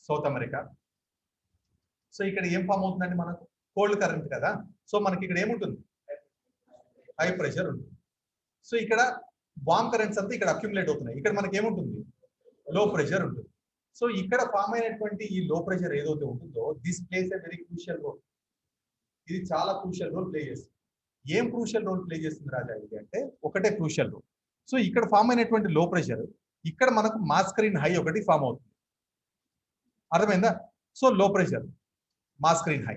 South America. So ఇక్కడ ఏం ఫామ్ అవుతుందండి? మనకు కోల్డ్ కరెంట్ కదా. సో మనకి ఇక్కడ ఏముంటుంది? హై ప్రెషర్ ఉంటుంది. సో ఇక్కడ వామ్ కరెంట్స్ అంతా ఇక్కడ అక్యుములేట్ అవుతున్నాయి. ఇక్కడ మనకి ఏముంటుంది? లో ప్రెషర్ ఉంటుంది. సో ఇక్కడ ఫామ్ అయినటువంటి ఈ లో ప్రెషర్ ఏదైతే ఉంటుందో this plays a very crucial role. ఇది చాలా క్రూషియల్ రోల్ ప్లే చేస్తుంది. ఏం క్రూషియల్ రోల్ ప్లే చేస్తుంది రాజా ఇది అంటే ఒకటే క్రూషియల్ రోల్. సో ఇక్కడ ఫామ్ అయినటువంటి లో ప్రెషర్ ఇక్కడ మనకు మాస్కరీన్ హై ఒకటి ఫామ్ అవుతుంది. అర్థమైందా? So low pressure మాస్కరీన్ high.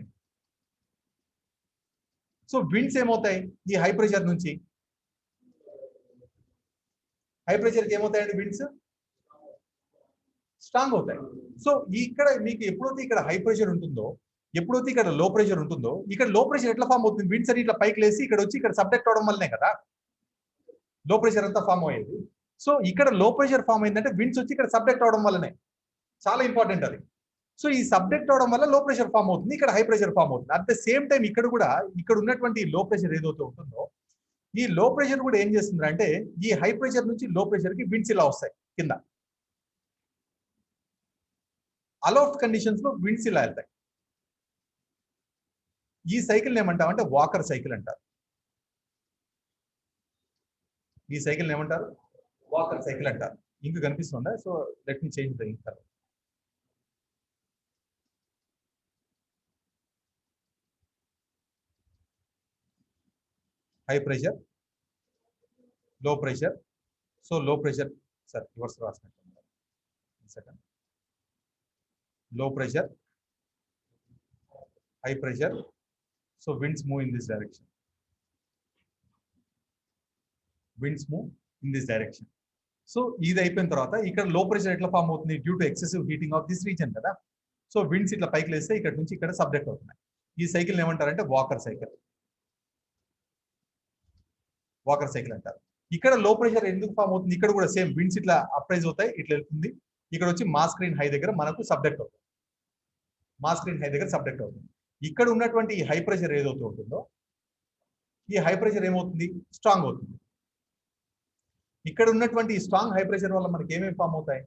So winds ఏమవుతాయి? ఈ హై ప్రెషర్ నుంచి హై ప్రెషర్కి ఏమవుతాయండి? విండ్స్ స్ట్రాంగ్ అవుతాయి. సో ఇక్కడ మీకు ఎప్పుడైతే ఇక్కడ హై ప్రెషర్ ఉంటుందో, ఎప్పుడైతే ఇక్కడ లో ప్రెషర్ ఉంటుందో, ఇక్కడ లో ప్రెషర్ ఎట్లా ఫామ్ అవుతుంది? విండ్స్ అని ఇట్లా పైకి లేసి ఇక్కడ వచ్చి ఇక్కడ సబ్డక్ట్ అవడం వల్లనే కదా లో ప్రెషర్ అంతా ఫామ్ అయ్యేది. సో ఇక్కడ లో ప్రెషర్ ఫామ్ అయిందంటే విండ్స్ వచ్చి ఇక్కడ సబ్డక్ట్ అవడం వల్లనే. చాలా ఇంపార్టెంట్ అది. సో ఈ సబ్డక్ట్ అవడం వల్ల లో ప్రెషర్ ఫామ్ అవుతుంది, ఇక్కడ హై ప్రెషర్ ఫామ్ అవుతుంది. అట్ ద సేమ్ టైం ఇక్కడ కూడా ఇక్కడ ఉన్నటువంటి లో ప్రెషర్ ఏదైతే ఉంటుందో ఈ లో ప్రెషర్ కూడా ఏం చేస్తుంది అంటే ఈ హై ప్రెషర్ నుంచి లో ప్రెషర్ కి విండ్స్ ఇలా వస్తాయి కింద. అలోఫ్ట్ కండిషన్స్ లో విండ్స్ ఇలా వెళ్తాయి. ఈ సైకిల్ ఏమంటామంటే వాకర్ సైకిల్ అంటారు. ఈ సైకిల్ ఏమంటారు? వాకర్ సైకిల్ అంటారు. ఇంక కనిపిస్తుందా? So let me change the ink. High pressure, low pressure. So low pressure sir reverse రాసినట్టు second. Low pressure, high pressure. So winds move in this direction. Winds move in this direction. So ఇది అయిపోయిన తర్వాత ఇక్కడ లో pressure ఎట్లా form అవుతుంది? Due to excessive heating of this reason కదా. So winds ఇట్లా పైకి లేస్తే ఇక్కడ నుంచి ఇక్కడ సబ్జెక్ట్ అవుతున్నాయి. ఈ సైకిల్ ఏమంటారంటే వాకర్ సైకిల్. వాకర్ సైకిల్ అంటారు. ఇక్కడ లో ప్రెషర్ ఎందుకు ఫామ్ అవుతుంది? ఇక్కడ కూడా సేమ్ విండ్స్ ఇట్లా అప్రైజ్ అవుతాయి, ఇట్లా వెళ్తుంది. ఇక్కడ వచ్చి మాస్ స్క్రీన్ హై దగ్గర మనకు సబ్జెక్ట్ అవుతుంది. మాస్ స్క్రీన్ హై దగ్గర సబ్జెక్ట్ అవుతుంది. ఇక్కడ ఉన్నటువంటి ఈ హై ప్రెషర్ ఏదైతే ఉంటుందో ఈ హై ప్రెషర్ ఏమవుతుంది? స్ట్రాంగ్ అవుతుంది. ఇక్కడ ఉన్నటువంటి ఈ స్ట్రాంగ్ హై ప్రెషర్ వల్ల మనకి ఏమేమి ఫామ్ అవుతాయి?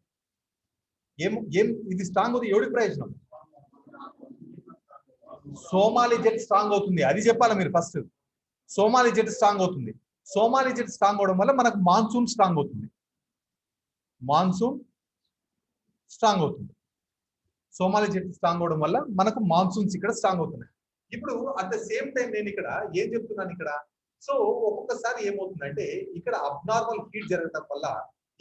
ఇది స్ట్రాంగ్ అవుతుంది, ఎవరికి ప్రయోజనం? సోమాలి జెట్ స్ట్రాంగ్ అవుతుంది, అది చెప్పాలి మీరు ఫస్ట్. సోమాలి జెట్ స్ట్రాంగ్ అవుతుంది. సోమాలి జెట్ స్ట్రాంగ్ అవడం వల్ల మనకు మాన్సూన్ స్ట్రాంగ్ అవుతుంది. మాన్సూన్ స్ట్రాంగ్ అవుతుంది. సోమాలి జెట్ స్ట్రాంగ్ అవడం వల్ల మనకు మాన్సూన్స్ ఇక్కడ స్ట్రాంగ్ అవుతున్నాయి. ఇప్పుడు అట్ ద సేమ్ టైం నేను ఇక్కడ ఏం చెప్తున్నాను ఇక్కడ? సో ఒక్కొక్కసారి ఏమవుతుందంటే ఇక్కడ అబ్నార్మల్ హీట్ జరగడం వల్ల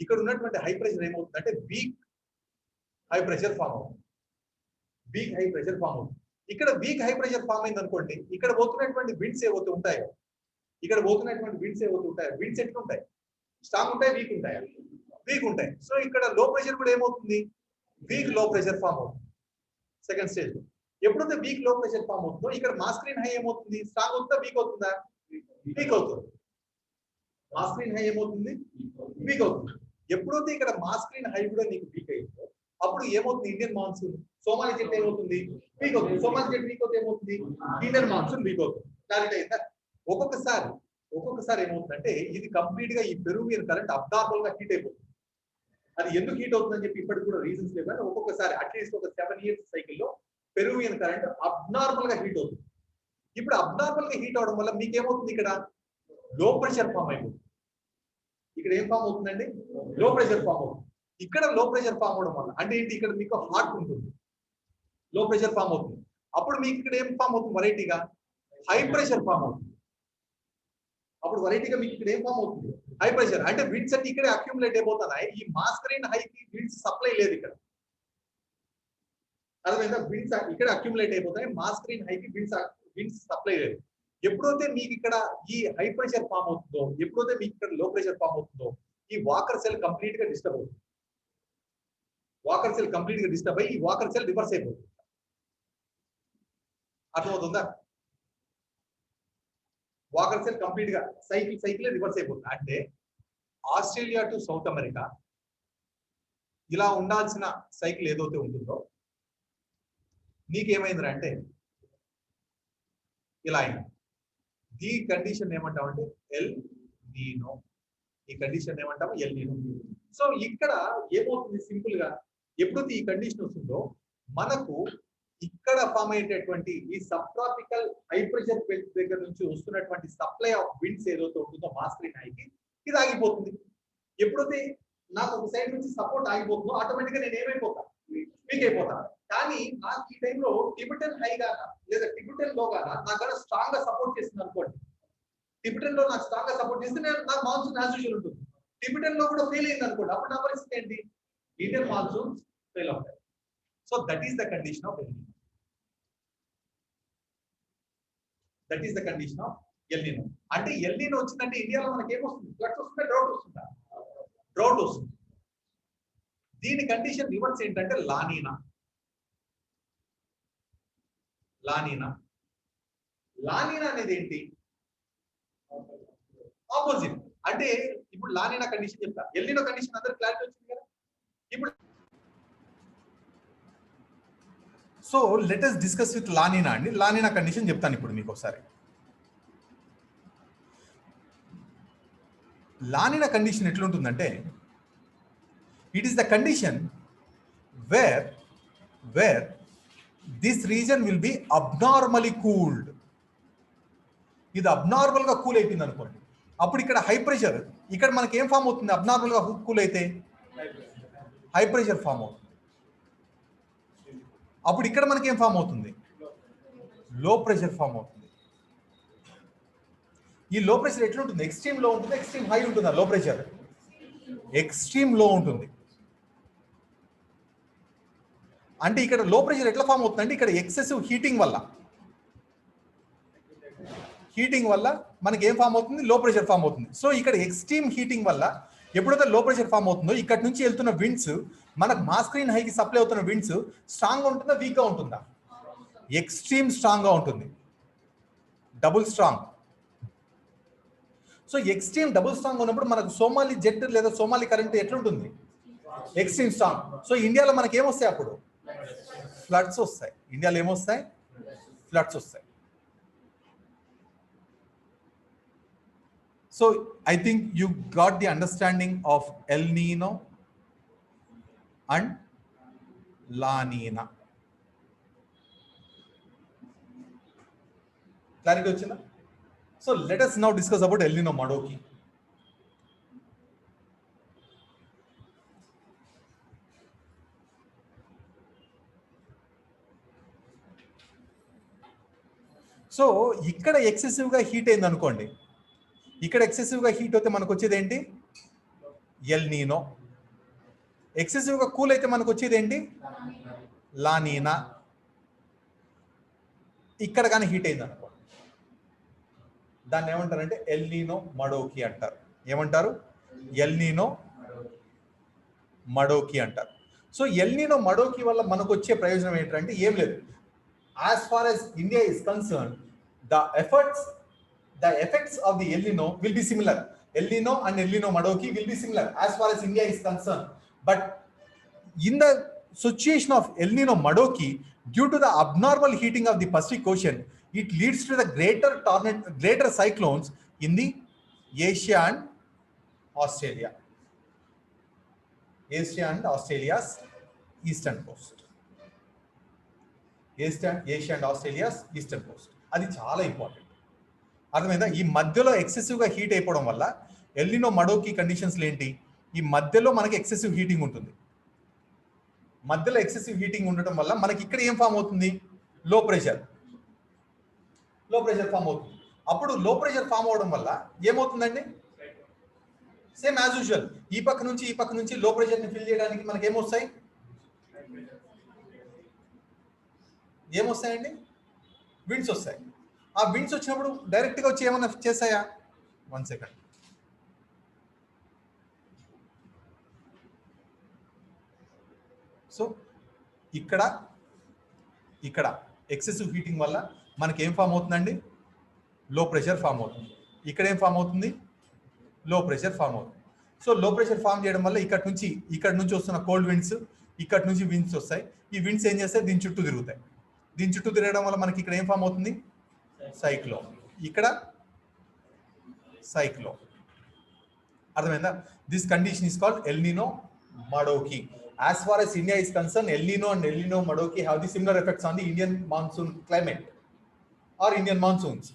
ఇక్కడ ఉన్నటువంటి హై ప్రెషర్ ఏమవుతుందంటే వీక్ హై ప్రెషర్ ఫామ్ అవుతుంది. వీక్ హై ప్రెషర్ ఫామ్ అవుతుంది. ఇక్కడ వీక్ హై ప్రెషర్ ఫామ్ అయింది అనుకోండి, ఇక్కడ పోతున్నటువంటి విండ్స్ ఏవైతే ఉంటాయో విండ్స్ ఎట్లా ఉంటాయి? స్ట్రాంగ్ ఉంటాయి, వీక్ ఉంటాయి? వీక్ ఉంటాయి. సో ఇక్కడ లో ప్రెషర్ కూడా ఏమవుతుంది? వీక్ లో ప్రెషర్ ఫామ్ అవుతుంది సెకండ్ స్టేజ్ లో. ఎప్పుడైతే వీక్ లో ప్రెషర్ ఫామ్ అవుతుందో ఇక్కడ మాస్ స్క్రీన్ హై ఏమవుతుంది? స్ట్రాంగ్ అవుతుందా, వీక్ అవుతుందా? వీక్ అవుతుంది. మాస్ స్క్రీన్ హై ఏమవుతుంది? వీక్ అవుతుంది. ఎప్పుడైతే ఇక్కడ మాస్ స్క్రీన్ హై కూడా నీకు వీక్ అయిందో అప్పుడు ఏమవుతుంది? ఇండియన్ మాన్సూన్ సోమాలి జెట్ ఏమవుతుంది? వీక్ అవుతుంది. సోమాలి జెట్ వీక్ అవుతుంది ఏమవుతుంది? ఇండియన్ మాన్సూన్ వీక్ అవుతుంది. క్లారిటీ అయిందా? ఒక్కొక్కసారి ఏమవుతుందంటే ఇది కంప్లీట్ గా ఈ పెరువియన్ కరెంట్ అబ్నార్మల్ గా హీట్ అయిపోతుంది. అది ఎందుకు హీట్ అవుతుందని చెప్పి ఇప్పటికి కూడా రీజన్స్ లేవు, కానీ ఒక్కొక్కసారి అట్లీస్ట్ ఒక 7 years సైకిల్లో పెరువియన్ కరెంట్ అబ్నార్మల్ గా హీట్ అవుతుంది. ఇప్పుడు అబ్నార్మల్ గా హీట్ అవడం వల్ల మీకు ఏమవుతుంది? ఇక్కడ లో ప్రెషర్ ఫామ్ అయిపోతుంది. ఇక్కడ ఏం ఫామ్ అవుతుందండి? లో ప్రెషర్ ఫామ్ అవుతుంది. ఇక్కడ లో ప్రెషర్ ఫామ్ అవడం వల్ల అంటే ఏంటి? ఇక్కడ మీకు హాట్ ఉంటుంది, లో ప్రెషర్ ఫామ్ అవుతుంది. అప్పుడు మీకు ఇక్కడ ఏం ఫామ్ అవుతుంది? వెరైటీగా హై ప్రెషర్ ఫామ్ అవుతుంది. అప్పుడు వెరైటీగా మీకు ఇక్కడ ఏం ఫామ్ అవుతుంది? High pressure. అంటే విండ్స్ అన్ని ఇక్కడే అక్యుములేట్ అయిపోతున్నాయి. ఈ మాస్ స్క్రీన్ హైకి విండ్స్ సప్లై లేదు ఇక్కడ. అర్థమైందా? విండ్స్ ఇక్కడ అక్యుములేట్ అయిపోతాయి, మాస్ స్క్రీన్ హైకి విండ్స్ సప్లై లేదు. ఎప్పుడైతే మీకు ఇక్కడ ఈ హై ప్రెషర్ ఫామ్ అవుతుందో, ఎప్పుడైతే మీకు ఇక్కడ లో ప్రెషర్ ఫామ్ అవుతుందో ఈ వాకర్ సెల్ కంప్లీట్ గా డిస్టర్బ్ అవుతుంది. వాకర్ సెల్ కంప్లీట్ గా డిస్టర్బ్ అయ్యి ఈ వాకర్ సెల్ రివర్స్ అయిపోతుంది. అర్థమవుతుందా? వాకర్ సెల్ కంప్లీట్ గా సైకిల్ రివర్స్ అయిపోతుంది. అంటే ఆస్ట్రేలియా టు సౌత్ అమెరికా ఇలా ఉండాల్సిన సైకిల్ ఏదైతే ఉంటుందో నీకేమైందిరా అంటే ఇలా అయింది. ఈ కండిషన్ ఏమంటామంటే ఎల్ నీనో. ఈ కండిషన్ ఏమంటాము? ఎల్ నీనో. సో ఇక్కడ ఏమవుతుంది? సింపుల్ గా ఎప్పుడైతే ఈ కండిషన్ వస్తుందో మనకు ఇక్కడ ఫామ్ అయ్యేటటువంటి ఈ sub tropical high pressure belt దగ్గర నుంచి వస్తున్నటువంటి సప్లై ఆఫ్ విండ్స్ ఏదైతే ఉంటుందో మాస్ స్క్రీన్ హైకి ఇది ఆగిపోతుంది. ఎప్పుడైతే నాకు ఒక సైడ్ నుంచి సపోర్ట్ ఆగిపోతుందో ఆటోమేటిక్ గా నేను ఏమైపోతా? వీక్ అయిపోతా. కానీ నాకు ఈ టైంలో టిబెటన్ హై గానా లేదా టిబెటన్ లో గానా నాకు స్ట్రాంగ్ గా సపోర్ట్ చేస్తుంది అనుకోండి. టిబెటన్ లో నాకు స్ట్రాంగ్ గా సపోర్ట్ చేస్తే నాకు మాన్సూన్ యాజ్ యూజువల్ ఉంటుంది. టిబెటన్ లో కూడా ఫెయిల్ అయింది అనుకోండి, అప్పుడు నా పరిస్థితి ఏంటి? ఇండియన్ మాన్సూన్ ఫెయిల్ అవుతాయి. So that is the condition of El నీనో. That is the condition of El నీనో. అంటే ఎల్ నీనో వచ్చిందంటే ఇండియాలో మనకి ఏమొస్తుంది? ఫ్లడ్స్ వస్తుందా, డ్రౌట్ వస్తుందా? డ్రౌట్ వస్తుంది. దీని కండిషన్ రివర్స్ ఏంటంటే లానీనా. లానీనా అనేది ఏంటి? ఆపోజిట్. అంటే ఇప్పుడు లానీనా కండిషన్ చెప్తా, ఎల్ నీనో కండిషన్ అందరికి క్లారిటీ వచ్చింది కదా. ఇప్పుడు so let us discuss with La Nina అండి. లానీనా కండిషన్ చెప్తాను ఇప్పుడు మీకు ఒకసారి. లానీనా కండిషన్ ఎట్లుంటుందంటే it is the condition where where this region will be abnormally cooled. ఇది అబ్నార్మల్ గా కూల్ అయిపోయింది అనుకోండి, అప్పుడు ఇక్కడ హై ప్రెషర్, ఇక్కడ మనకి ఏం ఫామ్ అవుతుంది? అబ్నార్మల్ గా కూల్ అయితే హై ప్రెషర్ ఫామ్ అవుతుంది. అప్పుడు ఇక్కడ మనకి ఏం ఫామ్ అవుతుంది? లో ప్రెషర్ ఫామ్ అవుతుంది. ఈ లో ప్రెషర్ ఎట్లా ఉంటుంది? ఎక్స్ట్రీమ్ లో ఉంటుంది, ఎక్స్ట్రీమ్ హై ఉంటుందా? లో ప్రెషర్ ఎక్స్ట్రీమ్ లో ఉంటుంది. అంటే ఇక్కడ లో ప్రెషర్ ఎట్లా ఫామ్ అవుతుంది అంటే ఇక్కడ ఎక్సెసివ్ హీటింగ్ వల్ల మనకి ఏం ఫామ్ అవుతుంది? లో ప్రెషర్ ఫామ్ అవుతుంది. సో ఇక్కడ ఎక్స్ట్రీమ్ హీటింగ్ వల్ల ఎప్పుడైతే లో ప్రెషర్ ఫామ్ అవుతుందో ఇక్కడ నుంచి వెళ్తున్న విండ్స్, మనకు మా స్క్రీన్ హైకి సప్లై అవుతున్న విండ్స్ స్ట్రాంగ్ గా ఉంటుందా, వీక్ గా ఉంటుందా? ఎక్స్ట్రీమ్ స్ట్రాంగ్ గా ఉంటుంది, double strong. So extreme double strong ఉన్నప్పుడు మనకు సోమాలి జెట్ లేదా సోమాలి కరెంట్ ఎట్లుంటుంది? Extreme strong. సో ఇండియాలో మనకి ఏమొస్తాయి? అప్పుడు ఫ్లడ్స్ వస్తాయి. ఇండియాలో ఏమొస్తాయి? ఫ్లడ్స్ వస్తాయి. So I think you got the understanding of El Nino and La Nina. Clarity వచ్చిందా? So let us now discuss about El Nino Madoki. సో ఇక్కడ ఎక్సెసివ్ గా హీట్ అయింది అనుకోండి, ఇక్కడ ఎక్సెసివ్ గా హీట్ అయితే మనకు వచ్చేది ఏంటి? ఎల్ నీనో. ఎక్సెసివ్ గా కూల్ అయితే మనకు వచ్చేది ఏంటి? లా నీనా. ఇక్కడ కానీ హీట్ అయింది అనుకోండి, దాన్ని ఏమంటారంటే ఎల్ నీనో మడోకి అంటారు. ఏమంటారు? ఎల్ నీనో మడోకి అంటారు. సో ఎల్ నీనో మడోకి వల్ల మనకు వచ్చే ప్రయోజనం ఏంటంటే ఏం లేదు. As far as India is concerned, the effects of the El Nino will be similar. El Nino and El Nino Madoki will be similar as far as India is concerned. But in the situation of El Nino Madoki, due to the abnormal heating of the Pacific Ocean, it leads to the greater cyclones in the Asia and Australia. Asia and Australia's eastern coast. Asia and Australia's eastern Coast. అది చాలా important. అర్థమైందా? ఈ మధ్యలో ఎక్సెసివ్గా heat అయిపోవడం వల్ల L Nino మడోకి కండిషన్స్లో ఏంటి? ఈ మధ్యలో మనకి ఎక్సెసివ్ హీటింగ్ ఉంటుంది. మధ్యలో ఎక్సెసివ్ హీటింగ్ ఉండటం వల్ల మనకి ఇక్కడ ఏం ఫామ్ అవుతుంది? లో ప్రెషర్ ఫామ్ అవుతుంది. అప్పుడు లో ప్రెషర్ ఫామ్ అవడం వల్ల ఏమవుతుందండి? సేమ్ యాజ్ యూజువల్, ఈ పక్క నుంచి లో ప్రెషర్ని ఫిల్ చేయడానికి మనకి ఏమొస్తాయండి? విండ్స్ వస్తాయి. ఆ విండ్స్ వచ్చినప్పుడు డైరెక్ట్గా వచ్చి ఏమన్నా చేస్తాయా? 1 సెకండ్. సో ఇక్కడ ఎక్సెసివ్ హీటింగ్ వల్ల మనకి ఏం ఫామ్ అవుతుందండి? లో ప్రెషర్ ఫామ్ అవుతుంది. ఇక్కడ ఏం ఫామ్ అవుతుంది? లో ప్రెషర్ ఫామ్ అవుతుంది. సో లో ప్రెషర్ ఫామ్ చేయడం వల్ల ఇక్కడ నుంచి వస్తున్న కోల్డ్ విండ్స్, ఇక్కడ నుంచి విండ్స్ వస్తాయి. ఈ విండ్స్ ఏం చేస్తాయి? దీని చుట్టూ తిరుగుతాయి. దీని చుట్టూ తిరగడం వల్ల మనకి ఇక్కడ ఏం ఫామ్ అవుతుంది? సైక్లోన్. ఇక్కడ సైక్లోన్. అర్థమైందా? This condition is called El Nino Modoki. As far as India is concerned, El Nino and El Nino Madoki have the similar effects on the Indian monsoon climate or Indian monsoons.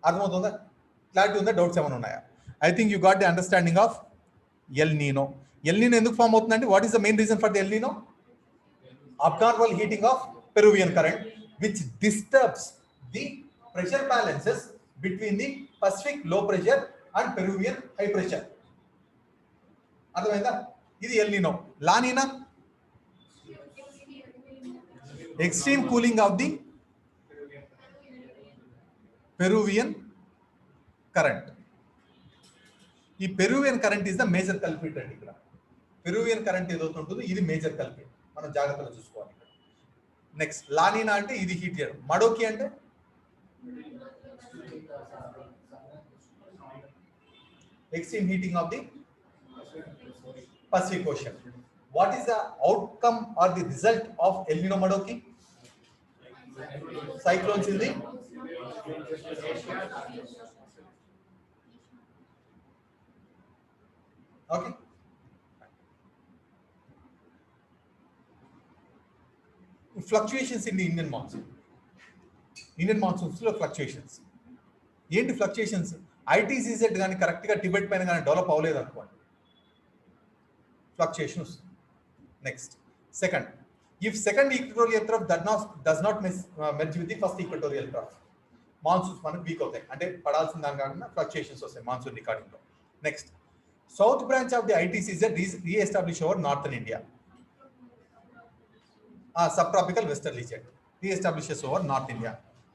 అర్థమవుతుందా? Clarity ఉందా? Doubts ఏమైనా ఉన్నాయా? I think you got the understanding of El నీనో. L నీనో ఎందుకు form అవుతుందంటే what is the main reason for the L నీనో? Abnormal heating of Peruvian current, which disturbs the pressure balances between the Pacific low pressure and Peruvian high pressure. అర్థమైందా? ఇది El Nino. La Nina, extreme cooling of the Peruvian current. ఈ Peruvian current is the major culprit అండి. ఇక్కడ Peruvian current ఏదైతే ఉంటుందో ఇది major కల్పిట్, మనం జాగ్రత్తగా చూసుకోవాలి. నెక్స్ట్ లా నీనా అంటే ఇది హీట్ చేయడం. మడోకి అంటే extreme heating of the Pacific Ocean. What is the outcome or the result of El Nino Madoki? Cyclones in the okay. Fluctuations in the Indian monsoons లో ఫ్లక్చుయేషన్స్ ఏంటి fluctuations? ITCZ కానీ కరెక్ట్గా Tibet పైన కానీ develop అవ్వలేదు అనుకోండి, fluctuation వస్తుంది. Next second, if second equatorial trough does not merge with the first equatorial trough, monsoons మనకు వీక్ అవుతాయి, అంటే పడాల్సిన దాని కాకుండా ఫ్లక్చుయేషన్స్ వస్తాయి మాన్సూన్ రికార్డింగ్ లో. Next, south branch of the ITCZ re-establish over northern India, sub tropical westerly jet re-establishes over north India,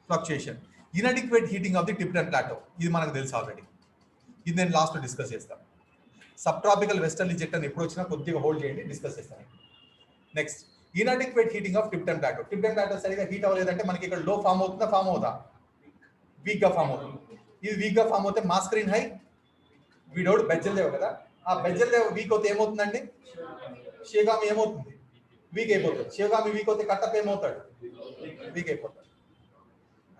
fluctuation. Inadequate heating of the Tibetan plateau, ఇది మనకు తెలుసు ఆల్రెడీ, ఇది నేను లాస్ట్ డిస్కస్ చేస్తాను. Sub tropical westerly jet అని ఎప్పుడు వచ్చినా కొద్దిగా హోల్డ్ చేయండి, డిస్కస్ చేస్తాను. Next, inadequate heating of Tibetan plateau సరిగా హీట్ అవ్వలేదంటే మనకి ఇక్కడ లో ఫామ్ అవుతుందా, ఫామ్ అవుతా, వీక్ గా ఫామ్ అవుతుంది. ఇది వీక్ గా ఫామ్ అవుతే మాస్కరిన్ హై, వీడోడు బెజ్జల్ దేవ్ కదా, ఆ బెజ్జల్ దేవ్ వీక్ అవుతే ఏమవుతుందండి, షియోగామి ఏమవుతుంది, వీక్ అయిపోతుంది. షియోగామి వీక్ అవుతే కట్టప్ ఏమవుతాడు, వీక్ అయిపోతాడు,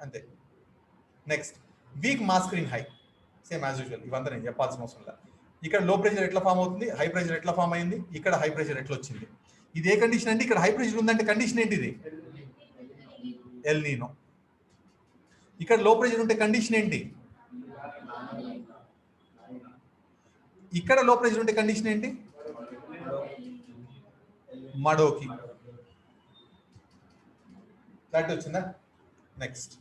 అంతే. Next, weak Mascarene high, same as usual, ఇవంతా నేను చెప్పాల్సిన అవసరం లేదు. ఇక్కడ లో ప్రెషర్ ఎట్లా ఫామ్ అవుతుంది, హై ప్రెషర్ ఎట్లా ఫామ్ అయింది, ఇక్కడ హై ప్రెషర్ ఎట్లా వచ్చింది. ఇది ఏ కండిషన్ అండి, ఇక్కడ హై ప్రెషర్ ఉందంటే కండిషన్ ఏంటి, ఇది ఎల్ నీనో. ఇక్కడ లో ప్రెషర్ ఉంటే కండిషన్ ఏంటి, ఇక్కడ లో ప్రెషర్ ఉంటే కండిషన్ ఏంటి, మడోకి. క్లారిటీ వచ్చిందా? నెక్స్ట్,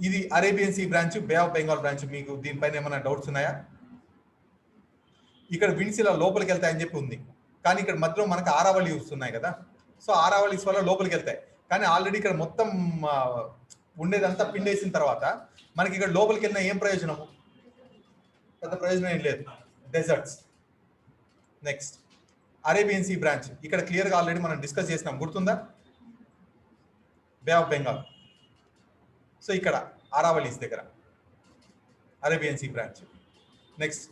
ఇది Arabian see branch, bay of Bengal branch. మీకు దీనిపైన ఏమైనా డౌట్స్ ఉన్నాయా? ఇక్కడ విండ్స్ ఇలా లోపలికి వెళ్తాయని చెప్పి ఉంది, కానీ ఇక్కడ మధ్యలో మనకు ఆరావళి వస్తున్నాయి కదా, సో ఆరావళిస్ వల్ల లోపలికి వెళ్తాయి. కానీ ఆల్రెడీ ఇక్కడ మొత్తం ఉండేదంతా పిండేసిన తర్వాత మనకి ఇక్కడ లోపలికి వెళ్ళిన ఏం ప్రయోజనము, పెద్ద ప్రయోజనం ఏం లేదు, deserts. Next, Arabian see branch, ఇక్కడ క్లియర్గా ఆల్రెడీ మనం డిస్కస్ చేసినాం, గుర్తుందా, బే ఆఫ్ బెంగాల్. సో ఇక్కడ ఆరావళిస్ దగ్గర అరేబియన్ సీ బ్రాంచ్. నెక్స్ట్,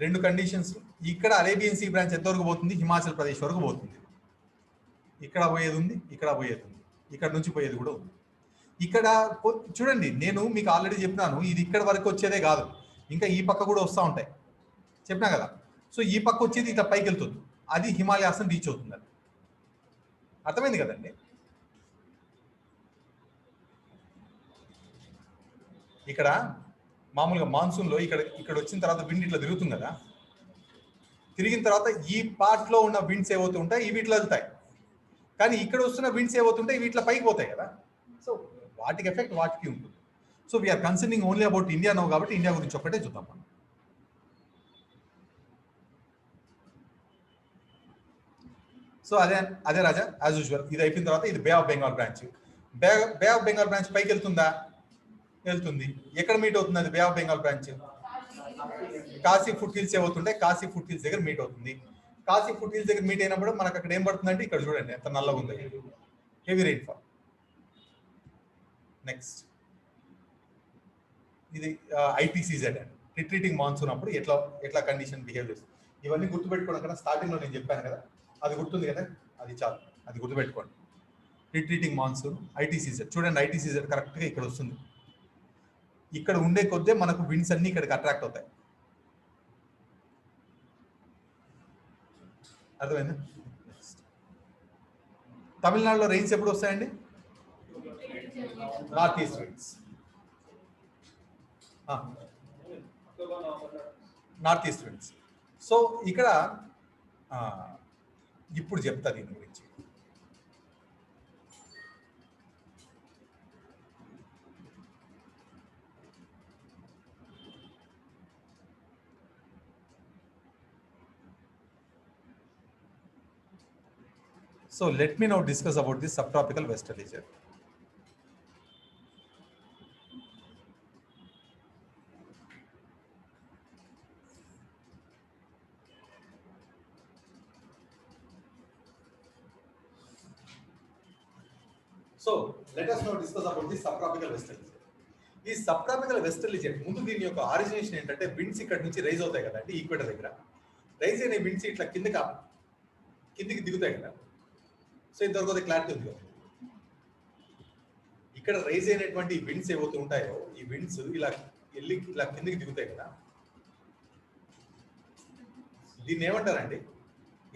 రెండు కండిషన్స్, ఇక్కడ అరేబియన్ సీ బ్రాంచ్ ఎంతవరకు పోతుంది, హిమాచల్ ప్రదేశ్ వరకు పోతుంది. ఇక్కడ పోయేది ఉంది, ఇక్కడ పోయేది ఉంది, ఇక్కడ నుంచి పోయేది కూడా ఉంది. ఇక్కడ చూడండి, నేను మీకు ఆల్రెడీ చెప్పినాను, ఇది ఇక్కడ వరకు వచ్చేదే కాదు, ఇంకా ఈ పక్క కూడా వస్తూ ఉంటాయి, చెప్పినా కదా. సో ఈ పక్క వచ్చేది ఇట్లా పైకి వెళ్తుంది, అది హిమాలయాస్ని రీచ్ అవుతుంది. అది అర్థమైంది కదండి. ఇక్కడ మామూలుగా మాన్సూన్లో ఇక్కడ వచ్చిన తర్వాత విండ్ ఇట్లా తిరుగుతుంది కదా, తిరిగిన తర్వాత ఈ పార్ట్లో ఉన్న విండ్స్ ఏవైతే ఉంటాయి ఇవి ఇట్లా వెళ్తాయి, కానీ ఇక్కడ వస్తున్న విండ్స్ ఏవవుతుంటాయి ఇవి ఇట్లా పైకి పోతాయి కదా. సో వాటికి ఎఫెక్ట్ వాటికి ఉంటుంది. So we are concerning only about India no, కాబట్టి ఇండియా గురించి ఒకటే చూద్దాం మనం. సో అదే రాజా, యాజ్ యూజువల్. ఇది అయిపోయిన తర్వాత ఇది Bay of Bengal branch. Bay of Bengal branch పైకి వెళ్తుందా, వెళ్తుంది. ఎక్కడ మీట్ అవుతుంది అది Bay of Bengal branch, Khasi foot hills ఏమవుతుంటాయి, కాశీ ఫుట్ హిల్స్ దగ్గర మీట్ అవుతుంది. కాశీ ఫుట్ హిల్స్ దగ్గర మీట్ అయినప్పుడు మనకు అక్కడ ఏం పడుతుందంటే, ఇక్కడ చూడండి ఎంత నల్లగా ఉంది, హెవీ రెయిన్ఫాల్. నెక్స్ట్, ఇది ఐటీసీజెడ్ అండి, రిట్రీటింగ్ మాన్సూన్ అప్పుడు ఎట్లా కండిషన్ బిహేవ్ చేస్తుంది. ఇవన్నీ గుర్తుపెట్టుకోవడం కన్నా స్టార్టింగ్లో నేను చెప్పాను కదా, అది గుర్తుంది కదా, అది చాలు, అది గుర్తుపెట్టుకోండి. Retreating monsoon, ITCZ. చూడండి ఐటీసీజెడ్ కరెక్ట్గా ఇక్కడ వస్తుంది. ఇక్కడ ఉండే కొద్దే మనకు విండ్స్ అన్ని ఇక్కడికి అట్రాక్ట్ అవుతాయి. అర్థమైందా? తమిళనాడులో రెయిన్స్ ఎప్పుడు వస్తాయండి, north east winds, north east winds. So ఇక్కడ ఇప్పుడు చెప్తా దీని గురించి. So let me now discuss about this subtropical westerly jet. So let us now discuss about this subtropical westerly jet. ఈ సబ్ట్రాపికల్ వెస్టర్లీ జెట్ ముందు దీని యొక్క ఆరిజినేషన్ ఏంటంటే, విండ్స్ ఇక్కడ నుంచి రైజ్ అవుతాయి కదండి, ఈక్వేటర్ దగ్గర రైజ్ అయిన విండ్స్ ఇట్లా కిందికి దిగుతాయి కదా. సో ఇంతవరకు క్లారిటీ ఉంది కదా. ఇక్కడ రైజ్ అయినటువంటి విండ్స్ ఏవైతే ఉంటాయో, ఈ విండ్స్ ఇలా వెళ్ళి ఇలా కిందికి దిగుతాయి కదా. దీన్ని ఏమంటారండి,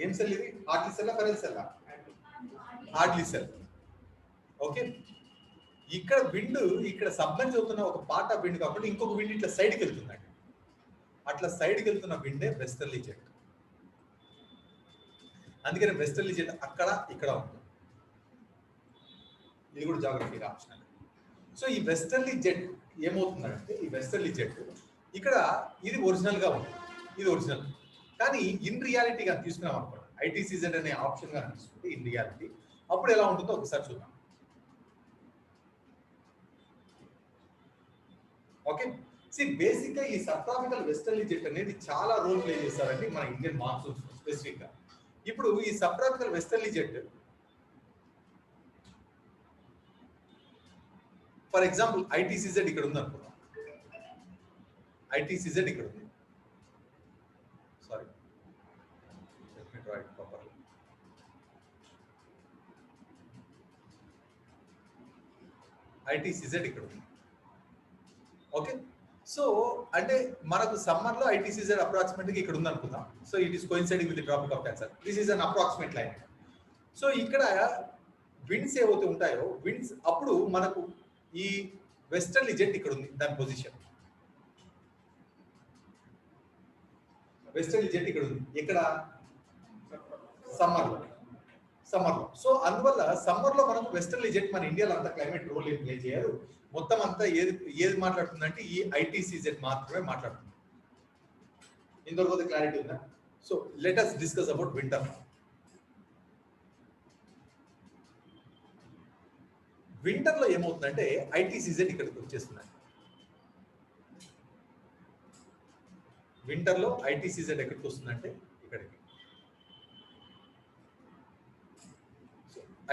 ఏం సెల్ ఇది, Hadley cell, Ferrel cell, Hadley cell. Okay, ఇక్కడ విండ్, ఇక్కడ సబ్మెర్జ్ అవుతున్న ఒక పార్ట్ ఆఫ్ విండ్ కాకుండా ఇంకొక విండ్ ఇట్లా సైడ్కి వెళ్తుందండి. అట్లా సైడ్కి వెళ్తున్న విండే వెస్టర్లీ జెట్. అందుకని వెస్టర్లీ జెట్ అక్కడ ఇక్కడ ఉంటుంది. ఇది కూడా జాగ్రఫీ ఆప్షన్. సో ఈ వెస్టర్లీ జెట్ ఏమవుతుందంటే, ఈ వెస్టర్లీ జెట్ ఇక్కడ ఇది ఒరిజినల్ గా ఉంది, ఇది ఒరిజినల్. కానీ ఇన్ రియాలిటీ గా తీసుకున్నాం అనుకోండి, ఐటీసీజెడ్ అనే ఆప్షన్ గా తీసుకుంటే ఇన్ రియాలిటీ అప్పుడు ఎలా ఉంటుందో ఒకసారి చూద్దాం. ఓకే, సి బేసిక్ గా ఈ సబ్ ట్రాపికల్ వెస్టర్లీ జెట్ అనేది చాలా రోల్ ప్లే చేస్తారండి మన ఇండియన్ మాన్సూన్స్ స్పెసిఫిక్ గా. ఇప్పుడు ఈ sub tropical westerly jet for example ITCZ ఇక్కడ ఉంది అనుకుందాం. ఐటీసీజెడ్ ఇక్కడ ఉంది, sorry let me draw it properly. ITCZ ఇక్కడ ఉంది. ఓకే, సో అంటే మనకు సమ్మర్ లో ఐటీసీజెడ్ అప్రాక్సిమేట్ గా ఇక్కడ ఉంది అనుకుందాం. So it is coinciding with the tropic of cancer. This is an approximate line. So ఇక్కడ విండ్స్ ఏవైతే ఉంటాయో విండ్స్ అప్పుడు మనకు ఈ వెస్టర్లీ జెట్ ఇక్కడ ఉంది, దాని పొజిషన్ వెస్టర్లీ జెట్ ఇక్కడ ఉంది. ఇక్కడ సమ్మర్ లో. సో అందువల్ల సమ్మర్ లో మనకు వెస్టర్లీ జెట్ మన ఇండియాలో అంత క్లైమేట్ రోల్ ఏం ప్లే చేయరు. మొత్తం అంతా ఏది మాట్లాడుతుందంటే ఈ ఐటీసీజెడ్ మాత్రమే మాట్లాడుతుంది. ఇంతవరకు క్లారిటీ ఉందా? So let us discuss about winter. Winter లో ఏమవుతుందంటే ఐటీసీజెడ్ ఇక్కడికి వచ్చేస్తుంది. వింటర్ లో ఐటీసీజెడ్ ఎక్కడికి వస్తుందంటే ఇక్కడికి.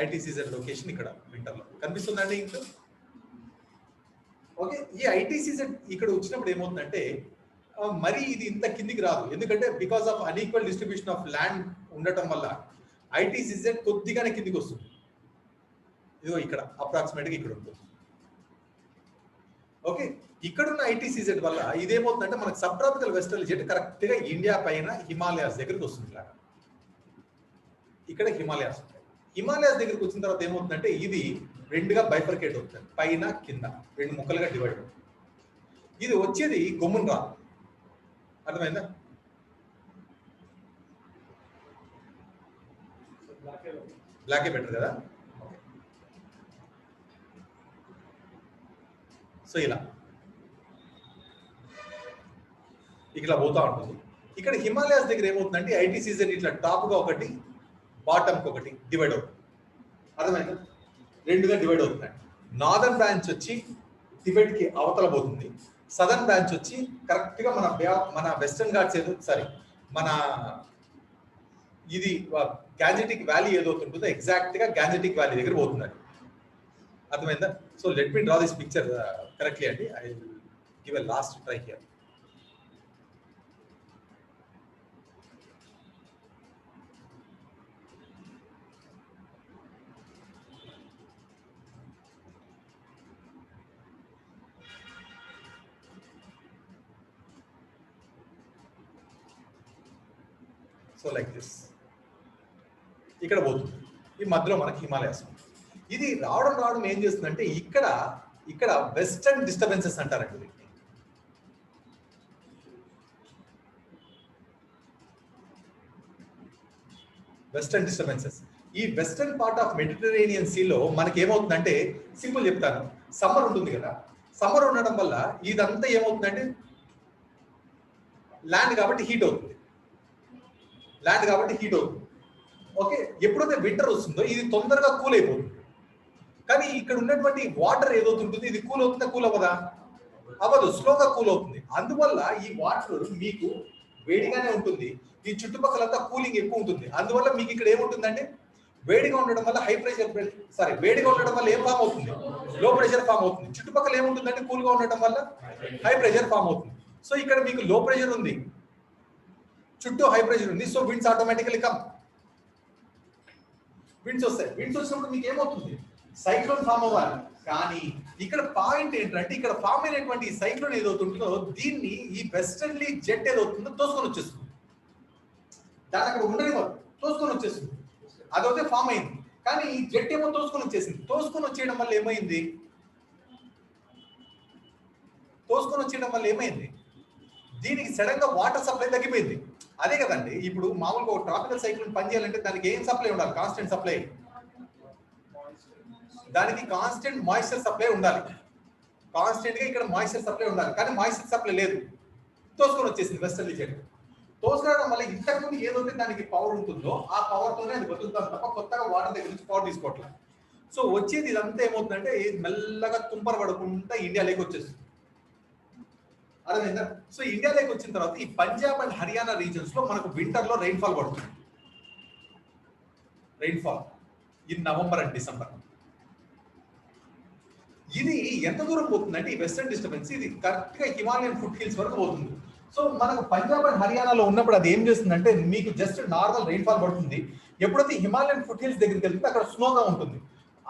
ఐటీసీజెడ్ లొకేషన్ ఇక్కడ వింటర్ లో కనిపిస్తుందండి ఇంట్లో. ఓకే, ఈ ఐటీసీజెడ్ ఇక్కడ వచ్చినప్పుడు ఏమవుతుందంటే మరి ఇది ఇంత కిందికి రాదు, ఎందుకంటే because of unequal distribution of land ఉండటం వల్ల ఐటీసీజెడ్ కొద్దిగానే కిందికి వస్తుంది. ఇదిగో ఇక్కడ అప్రాక్సిమేట్ గా ఇక్కడ ఉంటుంది. ఓకే, ఇక్కడున్న ఐటీసీజెడ్ వల్ల ఇదేమవుతుందంటే మనకు sub tropical westerly jet correct గా ఇండియా పైన హిమాలయాస్ దగ్గరికి వస్తుంది. ఇలాగా ఇక్కడ హిమాలయాస్ ఉంటాయి. హిమాలయాస్ దగ్గరికి వచ్చిన తర్వాత ఏమవుతుందంటే ఇది రెండుగా బైఫర్కేట్ అవుతుంది, పైన కింద రెండు ముక్కలుగా డివైడ్ అవుతుంది. ఇది వచ్చేది గమ్మున రాదు, అర్థమైందా? బ్లాకే బెటర్ కదా. సో ఇలా ఇట్లా పోతా ఉంటుంది. ఇక్కడ హిమాలయాస్ దగ్గర ఏమవుతుందంటే ఐటీసీజెడ్ ఇట్లా టాప్ గా ఒకటి బాటమ్ కి ఒకటి డివైడ్ అవుతుంది, అర్థమైందా? రెండుగా డివైడ్ అవుతున్నాయి. నార్దర్న్ బ్రాంచ్ వచ్చి టిబెట్ కి అవతల పోతుంది, సదర్న్ బ్రాంచ్ వచ్చి కరెక్ట్ గా మన వెస్టర్న్ ఘాట్స్ మన ఇది గ్యాంజెటిక్ వ్యాలీ ఏదవుతుంటుందో ఎగ్జాక్ట్ గా గ్యాంజెటిక్ వ్యాలీ దగ్గర పోతుంది. అర్థమైందా? So let me draw this picture correctly అండి. I will give a last try here. So like this ఇక్కడ పోతుంది, ఈ మధ్యలో మనకి హిమాలయాస్. ఇది రావడం ఏం చేస్తుందంటే ఇక్కడ వెస్టర్న్ డిస్టర్బెన్సెస్ అంటారండి వీటిని. వెస్టర్న్ డిస్టర్బెన్సెస్ ఈ వెస్టర్న్ పార్ట్ ఆఫ్ మెడిటరేనియన్ సీలో మనకి ఏమవుతుందంటే, సింపుల్ చెప్తాను, సమ్మర్ ఉంటుంది కదా, సమ్మర్ ఉండడం వల్ల ఇదంతా ఏమవుతుందంటే ల్యాండ్ కాబట్టి హీట్ అవుతుంది. ఓకే, ఎప్పుడైతే వింటర్ వస్తుందో ఇది తొందరగా కూల్ అయిపోతుంది. కానీ ఇక్కడ ఉన్నటువంటి వాటర్ ఏదవుతుంటుంది, ఇది కూల్ అవుతుందా? కూల్ అవ్వదా? అవ్వదు, స్లోగా కూల్ అవుతుంది. అందువల్ల ఈ వాటర్ మీకు వేడిగానే ఉంటుంది, ఈ చుట్టుపక్కలంతా కూలింగ్ ఎక్కువ ఉంటుంది. అందువల్ల మీకు ఇక్కడ ఏముంటుందంటే వేడిగా ఉండడం వల్ల వేడిగా ఉండడం వల్ల ఏం ఫామ్ అవుతుంది? లో ప్రెషర్ ఫామ్ అవుతుంది. చుట్టుపక్కల ఏముంటుందంటే కూల్గా ఉండడం వల్ల హై ప్రెషర్ ఫామ్ అవుతుంది. సో ఇక్కడ మీకు లో ప్రెషర్ ఉంది, చుట్టూ హై ప్రెషర్ ఉంది. So winds automatically come, winds వస్తాయి. విండ్స్ వచ్చినప్పుడు మీకు ఏమవుతుంది? సైక్లోన్ ఫామ్ అవ్వాలి. కానీ ఇక్కడ పాయింట్ ఏంటంటే ఇక్కడ ఫామ్ అయినటువంటి ఈ సైక్లోన్ ఏదవుతుంటుందో దీన్ని ఈ వెస్టర్లీ జెట్ ఏదవుతుందో తోసుకొని వచ్చేస్తుంది. దాని అక్కడ ఉండనివ్వదు, తోసుకొని వచ్చేస్తుంది. అదైతే ఫామ్ అయింది. కానీ ఈ జెట్ ఏమో తోసుకొని వచ్చేసింది. తోసుకొని వచ్చేయడం వల్ల ఏమైంది? దీనికి సడన్ గా వాటర్ సప్లై తగ్గిపోయింది. అదే కదండి, ఇప్పుడు మామూలుగా ఒక ట్రాపికల్ సైక్లోన్ పనిచేయాలంటే దానికి ఏం సప్లై ఉండాలి? Constant supply. దానికి కాన్స్టెంట్ మాయిశ్చర్ సప్లై ఉండాలి. కాన్స్టెంట్ గా ఇక్కడ మాయిశ్చర్ సప్లై ఉండాలి, కానీ మాయిశ్చర్ సప్లై లేదు. తోసుకొని వచ్చేసింది వెస్టర్లీ జెట్. తోసుకురావడం వల్ల ఇంతకుముందు ఏదైతే దానికి పవర్ ఉంటుందో ఆ పవర్ తోనే అది బతుకుతాం తప్ప కొత్తగా వాటర్ దగ్గర నుంచి పవర్ తీసుకోవట్లేదు. సో వచ్చేది ఇదంతా ఏమవుతుందంటే మెల్లగా తుంపర పడకుండా ఇండియాలోకి వచ్చేస్తుంది. అర్థమైందా? సో ఇండియాలోకి వచ్చిన తర్వాత ఈ పంజాబ్ అండ్ హర్యానా రీజన్స్ లో మనకు వింటర్ లో రెయిన్ఫాల్ పడుతుంది. Rainfall in November and December. ఇది ఎంత దూరం పోతుందంటే ఈ వెస్టర్న్ డిస్టర్బెన్స్ ఇది కరెక్ట్ గా హిమాలయన్ ఫుట్ హిల్స్ వరకు పోతుంది. సో మనకు పంజాబ్ అండ్ హర్యానాలో ఉన్నప్పుడు అది ఏం చేస్తుందంటే మీకు జస్ట్ నార్మల్ రెయిన్ఫాల్ పడుతుంది. ఎప్పుడైతే హిమాలయన్ ఫుట్ హిల్స్ దగ్గరికి వెళ్తే అక్కడ స్నోగా ఉంటుంది.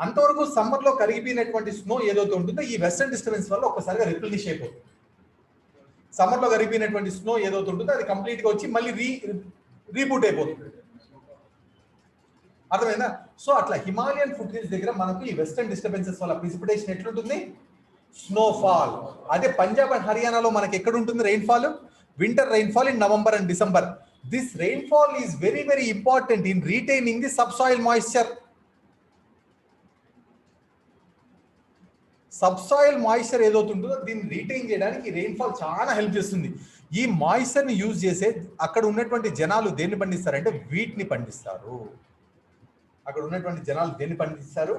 అంతవరకు సమ్మర్ లో కరిగిపోయినటువంటి స్నో ఏదైతే ఉంటుందో ఈ వెస్టర్న్ డిస్టర్బెన్స్ వల్ల ఒక్కసారిగా రిప్లినిష్ అయిపోతుంది. సమ్మర్ లో కరిగిపోయినటువంటి స్నో ఏదైతే ఉంటుందో అది కంప్లీట్ గా వచ్చి మళ్ళీ రీబూట్ అయిపోతుంది. అర్థమైందా? సో అట్లా హిమాలయన్ ఫుట్ హిల్స్ దగ్గర మనకు ఈ వెస్టర్న్ డిస్టర్బెన్సెస్ వల్ల ప్రిసిపిటేషన్ ఎట్లుంటుంది? స్నోఫాల్. అదే పంజాబ్ అండ్ హర్యానాలో మనకి ఎక్కడ ఉంటుంది rainfall? Winter rainfall in November and December. This rainfall is very, very important in retaining the subsoil moisture. Subsoil moisture ఏదైతే ఉంటుందో దీన్ని రీటైన్ చేయడానికి రెయిన్ఫాల్ చాలా హెల్ప్ చేస్తుంది. ఈ మాయిశ్చర్ ని యూజ్ చేసే అక్కడ ఉన్నటువంటి జనాలు దేన్ని పండిస్తారంటే వీటిని పండిస్తారు. అక్కడ ఉన్నటువంటి జనాలు దేన్ని పండిస్తారు?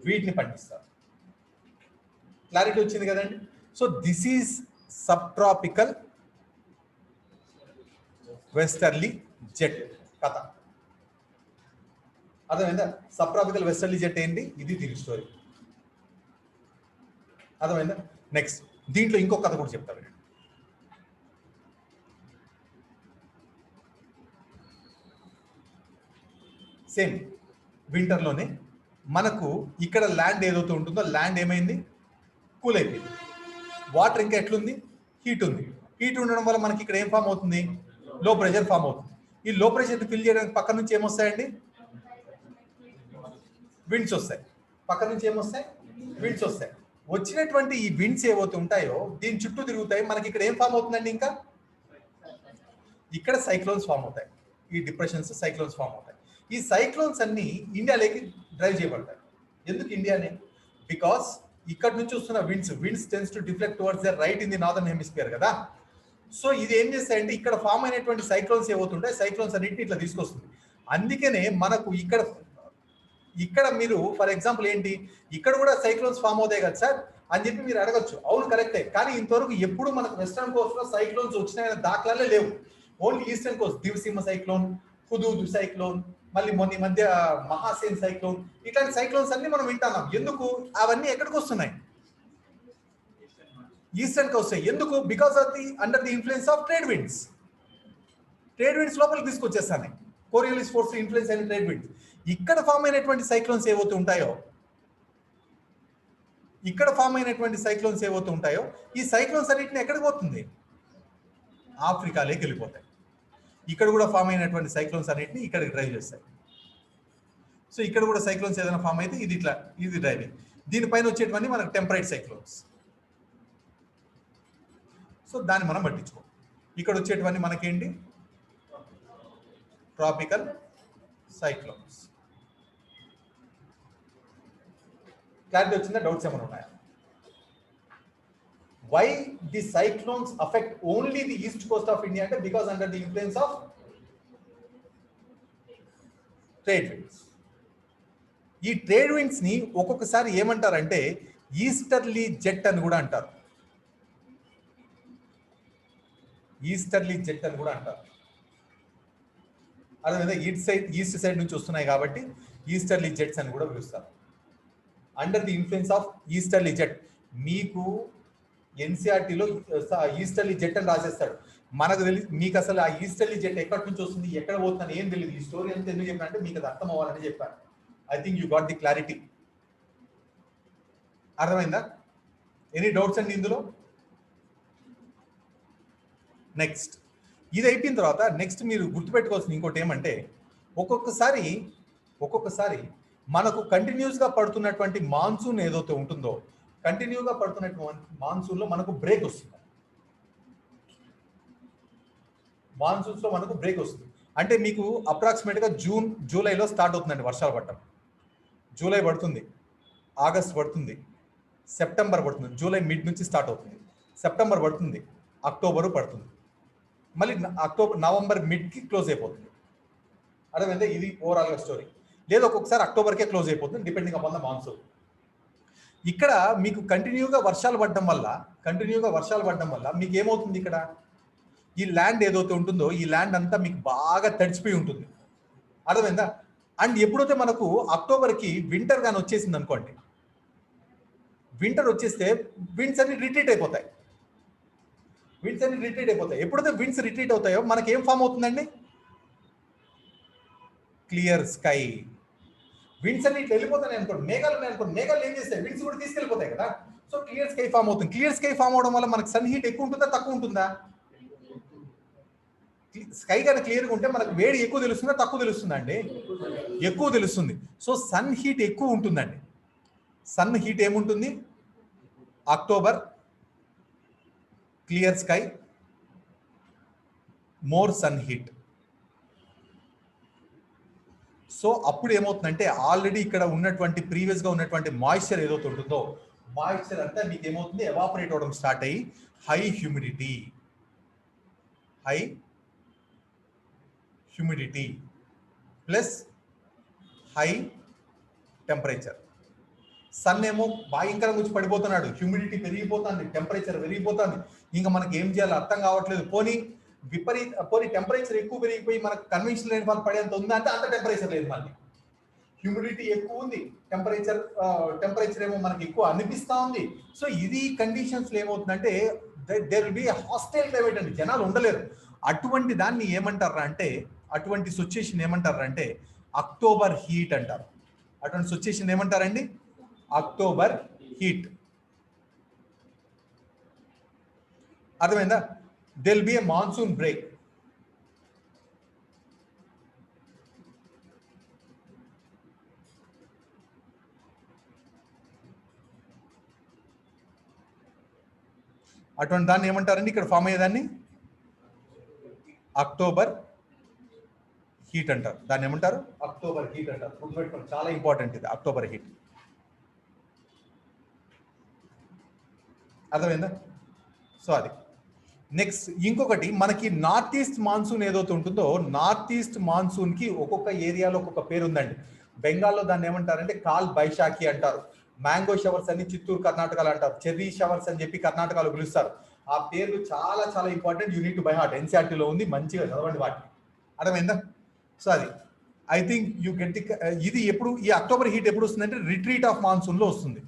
వీటిని పండిస్తారు. క్లారిటీ వచ్చింది కదండి? So this is sub tropical westerly jet కథ. అర్థమైందా? సబ్ ట్రాపికల్ వెస్టర్లీ జెట్ ఏంటి? ఇది దీని స్టోరీ. అర్థమైందా? నెక్స్ట్ దీంట్లో ఇంకొక కథ కూడా చెప్తాను. సేమ్ వింటర్లోనే మనకు ఇక్కడ ల్యాండ్ ఏదైతే ఉంటుందో ల్యాండ్ ఏమైంది? కూల్ అయిపోయింది. వాటర్ ఇంకా ఎట్లుంది? హీట్ ఉంది. హీట్ ఉండడం వల్ల మనకి ఇక్కడ ఏం ఫామ్ అవుతుంది? లో ప్రెషర్ ఫామ్ అవుతుంది. ఈ లో ప్రెషర్ని ఫిల్ చేయడానికి పక్క నుంచి ఏమొస్తాయండి? విండ్స్ వస్తాయి. పక్క నుంచి ఏమొస్తాయి? విండ్స్ వస్తాయి. వచ్చినటువంటి ఈ విండ్స్ ఏవైతే ఉంటాయో దీని చుట్టూ తిరుగుతాయి. మనకి ఇక్కడ ఏం ఫామ్ అవుతుందండి? ఇంకా ఇక్కడ సైక్లోన్స్ ఫామ్ అవుతాయి. ఈ డిప్రెషన్స్ సైక్లోన్స్ ఫామ్ అవుతాయి. ఈ సైక్లోన్స్ అన్ని ఇండియాలోకి డ్రైవ్ చేయబడతాయి. ఎందుకు ఇండియానే? బికాస్ ఇక్కడ నుంచి వస్తున్న winds tends to deflect towards the right in the northern hemisphere కదా. సో ఇది ఏం చేస్తాయంటే ఇక్కడ ఫామ్ అయినటువంటి సైక్లోన్స్ ఏవవుతుంటాయి సైక్లోన్స్ అన్నింటినీ ఇట్లా తీసుకొస్తుంది. అందుకనే మనకు ఇక్కడ మీరు ఫర్ ఎగ్జాంపుల్ ఏంటి, ఇక్కడ కూడా సైక్లోన్స్ ఫామ్ అవుతాయి కదా సార్ అని చెప్పి మీరు అడగచ్చు. అవును కరెక్టే, కానీ ఇంతవరకు ఎప్పుడు మనకు వెస్టర్న్ కోస్ట్ లో సైక్లోన్స్ వచ్చిన దాఖలాలే లేవు. Only eastern coast Diviseema cyclone, Hudhud cyclone, మళ్ళీ మొన్న మధ్య మహాసేన్ సైక్లోన్, ఇట్లాంటి సైక్లోన్స్ అన్ని మనం వింటున్నాం. ఎందుకు? అవన్నీ ఎక్కడికి వస్తున్నాయి? ఈస్టర్న్ కి వస్తాయి. ఎందుకు? Because of the under the influence of trade winds. Trade winds లోపలికి తీసుకొచ్చేస్తాయి. కోరియోలిస్ ఫోర్స్ ఇన్ఫ్లుయెన్స్ అయిన ట్రేడ్ విండ్స్. ఇక్కడ ఫామ్ అయినటువంటి సైక్లోన్స్ ఏవైతే ఉంటాయో ఈ సైక్లోన్స్ అన్నింటిని ఎక్కడికి పోతుంది? ఆఫ్రికాలోకి వెళ్ళిపోతాయి. ఇక్కడ కూడా ఫామ్ అయినటువంటి సైక్లోన్స్ అన్నింటిని ఇక్కడికి డ్రైవ్ చేస్తాయి. సో ఇక్కడ కూడా సైక్లోన్స్ ఏదైనా ఫామ్ అయితే ఇది డ్రైవింగ్. దీనిపైన వచ్చేటువంటి మనకు టెంపరేట్ సైక్లోన్స్. సో దాన్ని మనం పట్టించుకో. ఇక్కడ వచ్చేటువంటి మనకేంటి? Tropical cyclones. క్లారిటీ వచ్చిందా? డౌట్స్ ఏమైనా ఉన్నాయా? Why the cyclones affect only the east coast of India అంటే because under the influence of trade winds. ఈ ట్రేడ్ విండ్స్ ని ఒక్కొక్కసారి ఏమంటారంటే ఈస్టర్లీ జెట్ అని కూడా అంటారు. అదేవిధంగా ఈస్ట్ సైడ్ నుంచి వస్తున్నాయి కాబట్టి ఈస్టర్లీ జెట్స్ అని కూడా పిలుస్తారు. Under the influence of easterly jet. మీకు ఎన్సీఆర్టీలో ఈస్టర్లీ జెట్ అని రాసేస్తాడు. మనకు తెలియదు. మీకు అసలు ఆ ఈస్టర్లీ జెట్ ఎక్కడి నుంచి వస్తుంది, ఎక్కడ పోతుందని ఏం తెలియదు. ఈ స్టోరీ అంతా ఎందుకు చెప్పానంటే మీకు అది అర్థం అవ్వాలని చెప్పాను. I think you got the clarity. అర్థమైందా? ఎనీ డౌట్స్ అండి ఇందులో? నెక్స్ట్ ఇది అయిపోయిన తర్వాత నెక్స్ట్ మీరు గుర్తుపెట్టుకోవాల్సిన ఇంకోటి ఏమంటే ఒక్కొక్కసారి మనకు కంటిన్యూస్గా పడుతున్నటువంటి మాన్సూన్ ఏదైతే ఉంటుందో, కంటిన్యూగా పడుతున్నటువంటి మాన్సూన్లో మనకు బ్రేక్ వస్తుంది. మాన్సూన్స్లో మనకు బ్రేక్ వస్తుంది. అంటే మీకు అప్రాక్సిమేట్గా జూలైలో స్టార్ట్ అవుతుందండి వర్షాలు పడటం. జూలై పడుతుంది, ఆగస్ట్ పడుతుంది, సెప్టెంబర్ పడుతుంది. జూలై మిడ్ నుంచి స్టార్ట్ అవుతుంది, సెప్టెంబర్ పడుతుంది, అక్టోబరు పడుతుంది, మళ్ళీ నవంబర్ మిడ్కి క్లోజ్ అయిపోతుంది. అర్థమైందా? ఇది ఓవరాల్గా స్టోరీ. లేదా ఒక్కొక్కసారి అక్టోబర్కే క్లోజ్ అయిపోతుంది, డిపెండింగ్ అపాన్ ద మాన్సూన్. ఇక్కడ మీకు కంటిన్యూగా వర్షాలు పడడం వల్ల మీకు ఏమవుతుంది, ఇక్కడ ఈ ల్యాండ్ ఏదైతే ఉంటుందో ఈ ల్యాండ్ అంతా మీకు బాగా తడిచిపోయి ఉంటుంది. అర్థమైందా? అండ్ ఎప్పుడైతే మనకు అక్టోబర్కి వింటర్ కానీ వచ్చేసింది అనుకోండి, వింటర్ వచ్చేస్తే విండ్స్ అన్ని రిట్రీట్ అయిపోతాయి. ఎప్పుడైతే విండ్స్ రిట్రీట్ అవుతాయో మనకి ఏం ఫామ్ అవుతుందండి? Clear sky. విండ్స్ అన్ని ఇట్లా వెళ్ళిపోతాయి అనుకోండి, మేఘాలు ఉన్నాయి అనుకోండి, మేఘాలు ఏం చేస్తాయి? విండ్స్ కూడా తీసుకెళ్ళిపోతాయి కదా. సో క్లియర్ స్కై ఫామ్ అవుతుంది. క్లియర్ స్కై ఫామ్ అవడం వల్ల మనకు సన్ హీట్ ఎక్కువ ఉంటుందా, తక్కువ ఉంటుందా? స్కై కనుక క్లియర్గా ఉంటే మనకు వేడి ఎక్కువ తెలుస్తుందా, తక్కువ తెలుస్తుందా అండి? ఎక్కువ తెలుస్తుంది. సో సన్ హీట్ ఎక్కువ ఉంటుందండి. సన్ హీట్ ఏముంటుంది? October, clear sky, more sun heat. So అప్పుడు ఏమవుతుందంటే ఆల్రెడీ ఇక్కడ ఉన్నటువంటి ప్రీవియస్గా ఉన్నటువంటి మాయిశ్చర్ ఏదైతే ఉంటుందో, మాయిశ్చర్ అంతా మీకు ఏమవుతుంది? ఎవాపరేట్ అవడం స్టార్ట్ అయ్యి high humidity plus high temperature. Sun ఏమో భయంకరంగా వచ్చి పడిపోతున్నాడు, హ్యూమిడిటీ పెరిగిపోతుంది, టెంపరేచర్ పెరిగిపోతుంది. ఇంకా మనకి ఏం చేయాలో అర్థం కావట్లేదు. పోనీ టెంపరేచర్ ఎక్కువ పెరిగిపోయి మనకు కన్వెన్షనల్ రైన్ఫాల్ పడేంత ఉందా అంటే అంత టెంపరేచర్ లేదు. మళ్ళీ హ్యూమిడిటీ ఎక్కువ ఉంది, టెంపరేచర్ ఏమో మనకి ఎక్కువ అనిపిస్తూ ఉంది. సో ఇది కండిషన్స్ ఏమవుతుందంటే there will be hostile climate అండి, జనాలు ఉండలేరు. అటువంటి దాన్ని ఏమంటారా అంటే, అటువంటి సిచ్యుయేషన్ ఏమంటారా అంటే అక్టోబర్ హీట్ అంటారు. అటువంటి సిచ్యుయేషన్ ఏమంటారండి? October heat. అర్థమైందా? there will be a monsoon break. అటువంటి దాన్ని ఏమంటారండి? ఇక్కడ ఫామ్ అయ్యేదాన్ని అక్టోబర్ హీట్ అంటారు. దాన్ని ఏమంటారు? అక్టోబర్ హీట్ అంటారు. గుర్తుపెట్టుకోండి, చాలా ఇంపార్టెంట్ ఇది అక్టోబర్ హీట్. అర్థమైందా? సో అది నెక్స్ట్. ఇంకొకటి మనకి నార్త్ ఈస్ట్ మాన్సూన్ ఏదైతే ఉంటుందో, నార్త్ ఈస్ట్ మాన్సూన్ కి ఒక్కొక్క ఏరియాలో ఒక్కొక్క పేరు ఉందండి. బెంగాల్లో దాన్ని ఏమంటారంటే కాల్ బైశాఖి అంటారు. మ్యాంగో షవర్స్ అని చిత్తూరు కర్ణాటకలో అంటారు. చెర్రీ షవర్స్ అని చెప్పి కర్ణాటకలో పిలుస్తారు. ఆ పేర్లు చాలా చాలా important. Unit two by heart. ఎన్సీఆర్టీలో ఉంది, మంచిగా చదవండి వాటిని. అర్థమైందా? సో అది I think you get the. ఇది ఎప్పుడు, ఈ అక్టోబర్ హీట్ ఎప్పుడు వస్తుందంటే రిట్రీట్ ఆఫ్ మాన్సూన్లో వస్తుంది.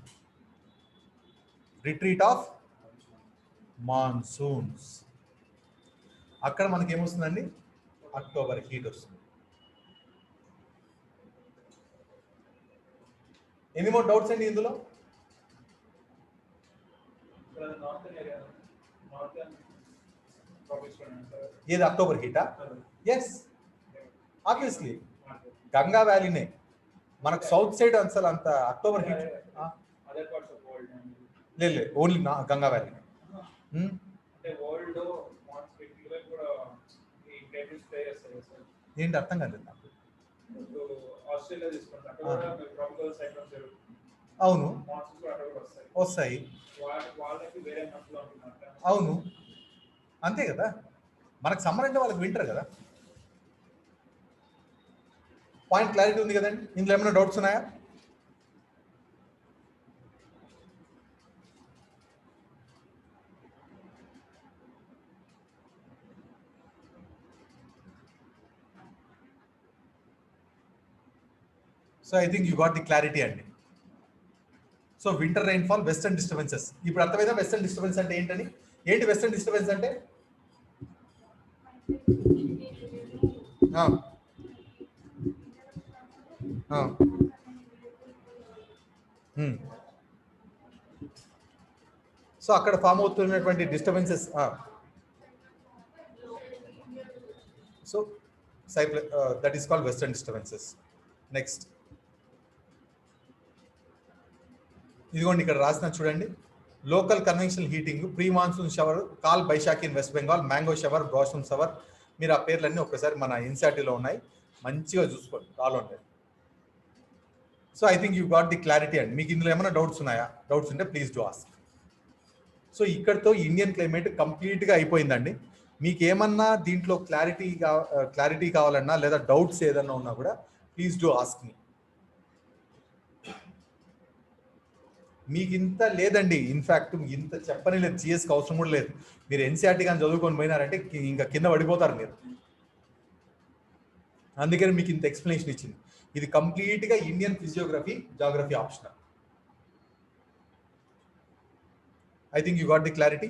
Retreat of monsoons. అక్కడ మనకి ఏమొస్తుందండి? అక్టోబర్ హీట్ వస్తుంది. ఎన్ని మోర్ డౌట్స్ అండి ఇందులో? ఏది అక్టోబర్ హీటా? ఎస్, ఆబ్వియస్లీ గంగా వ్యాలీనే. మనకు సౌత్ సైడ్ అసలు అంత అక్టోబర్ హీట్ లేదు, ఓన్లీ గంగా వ్యాలీ. ఏంటి అర్థం కాలేదు నాకు. అవును, వస్తాయి. అవును, అంతే కదా. మనకు సమ్మర్ అంటే వాళ్ళకి వింటర్ కదా. పాయింట్ క్లారిటీ ఉంది కదండి. ఇందులో ఏమైనా డౌట్స్ ఉన్నాయా? So I think you got the clarity అండి. So winter rainfall, western disturbances. ఇప్పుడు అర్థమైందా వెస్టర్న్ డిస్టర్బెన్స్ అంటే ఏంటని? ఏంటి వెస్టర్న్ డిస్టర్బెన్స్ అంటే? సో అక్కడ ఫామ్ అవుతున్నటువంటి disturbances. So that is called western disturbances. Next, ఇదిగోండి ఇక్కడ రాసిన చూడండి. Local conventional heating, pre monsoon shower, call Baishakhi in West Bengal, mango shower, blossom shower. మీరు ఆ పేర్లన్నీ ఒకసారి మన ఎన్సీఆర్టీలో ఉన్నాయి, మంచిగా చూసుకోండి, ఆల్ ఉంటాయి. So I think you got the clarity అండి. మీకు ఇందులో ఏమైనా డౌట్స్ ఉన్నాయా? డౌట్స్ ఉంటే ప్లీజ్ డూ ఆస్క్. సో ఇక్కడతో ఇండియన్ క్లైమేట్ కంప్లీట్గా అయిపోయిందండి. మీకు ఏమన్నా దీంట్లో క్లారిటీ కావాలన్నా లేదా డౌట్స్ ఏదన్నా ఉన్నా కూడా ప్లీజ్ డూ ఆస్క్ మీ. మీకు ఇంత లేదండి, ఇన్ఫ్యాక్ట్ ఇంత చెప్పని లేదు, జిఎస్కి అవసరం కూడా లేదు. మీరు ఎన్సీఆర్టీ కానీ చదువుకొని పోయినారంటే ఇంకా కింద పడిపోతారు మీరు. అందుకని మీకు ఇంత ఎక్స్ప్లెనేషన్ ఇచ్చింది. ఇది కంప్లీట్గా Indian physiography, geography optional. I think you got the clarity.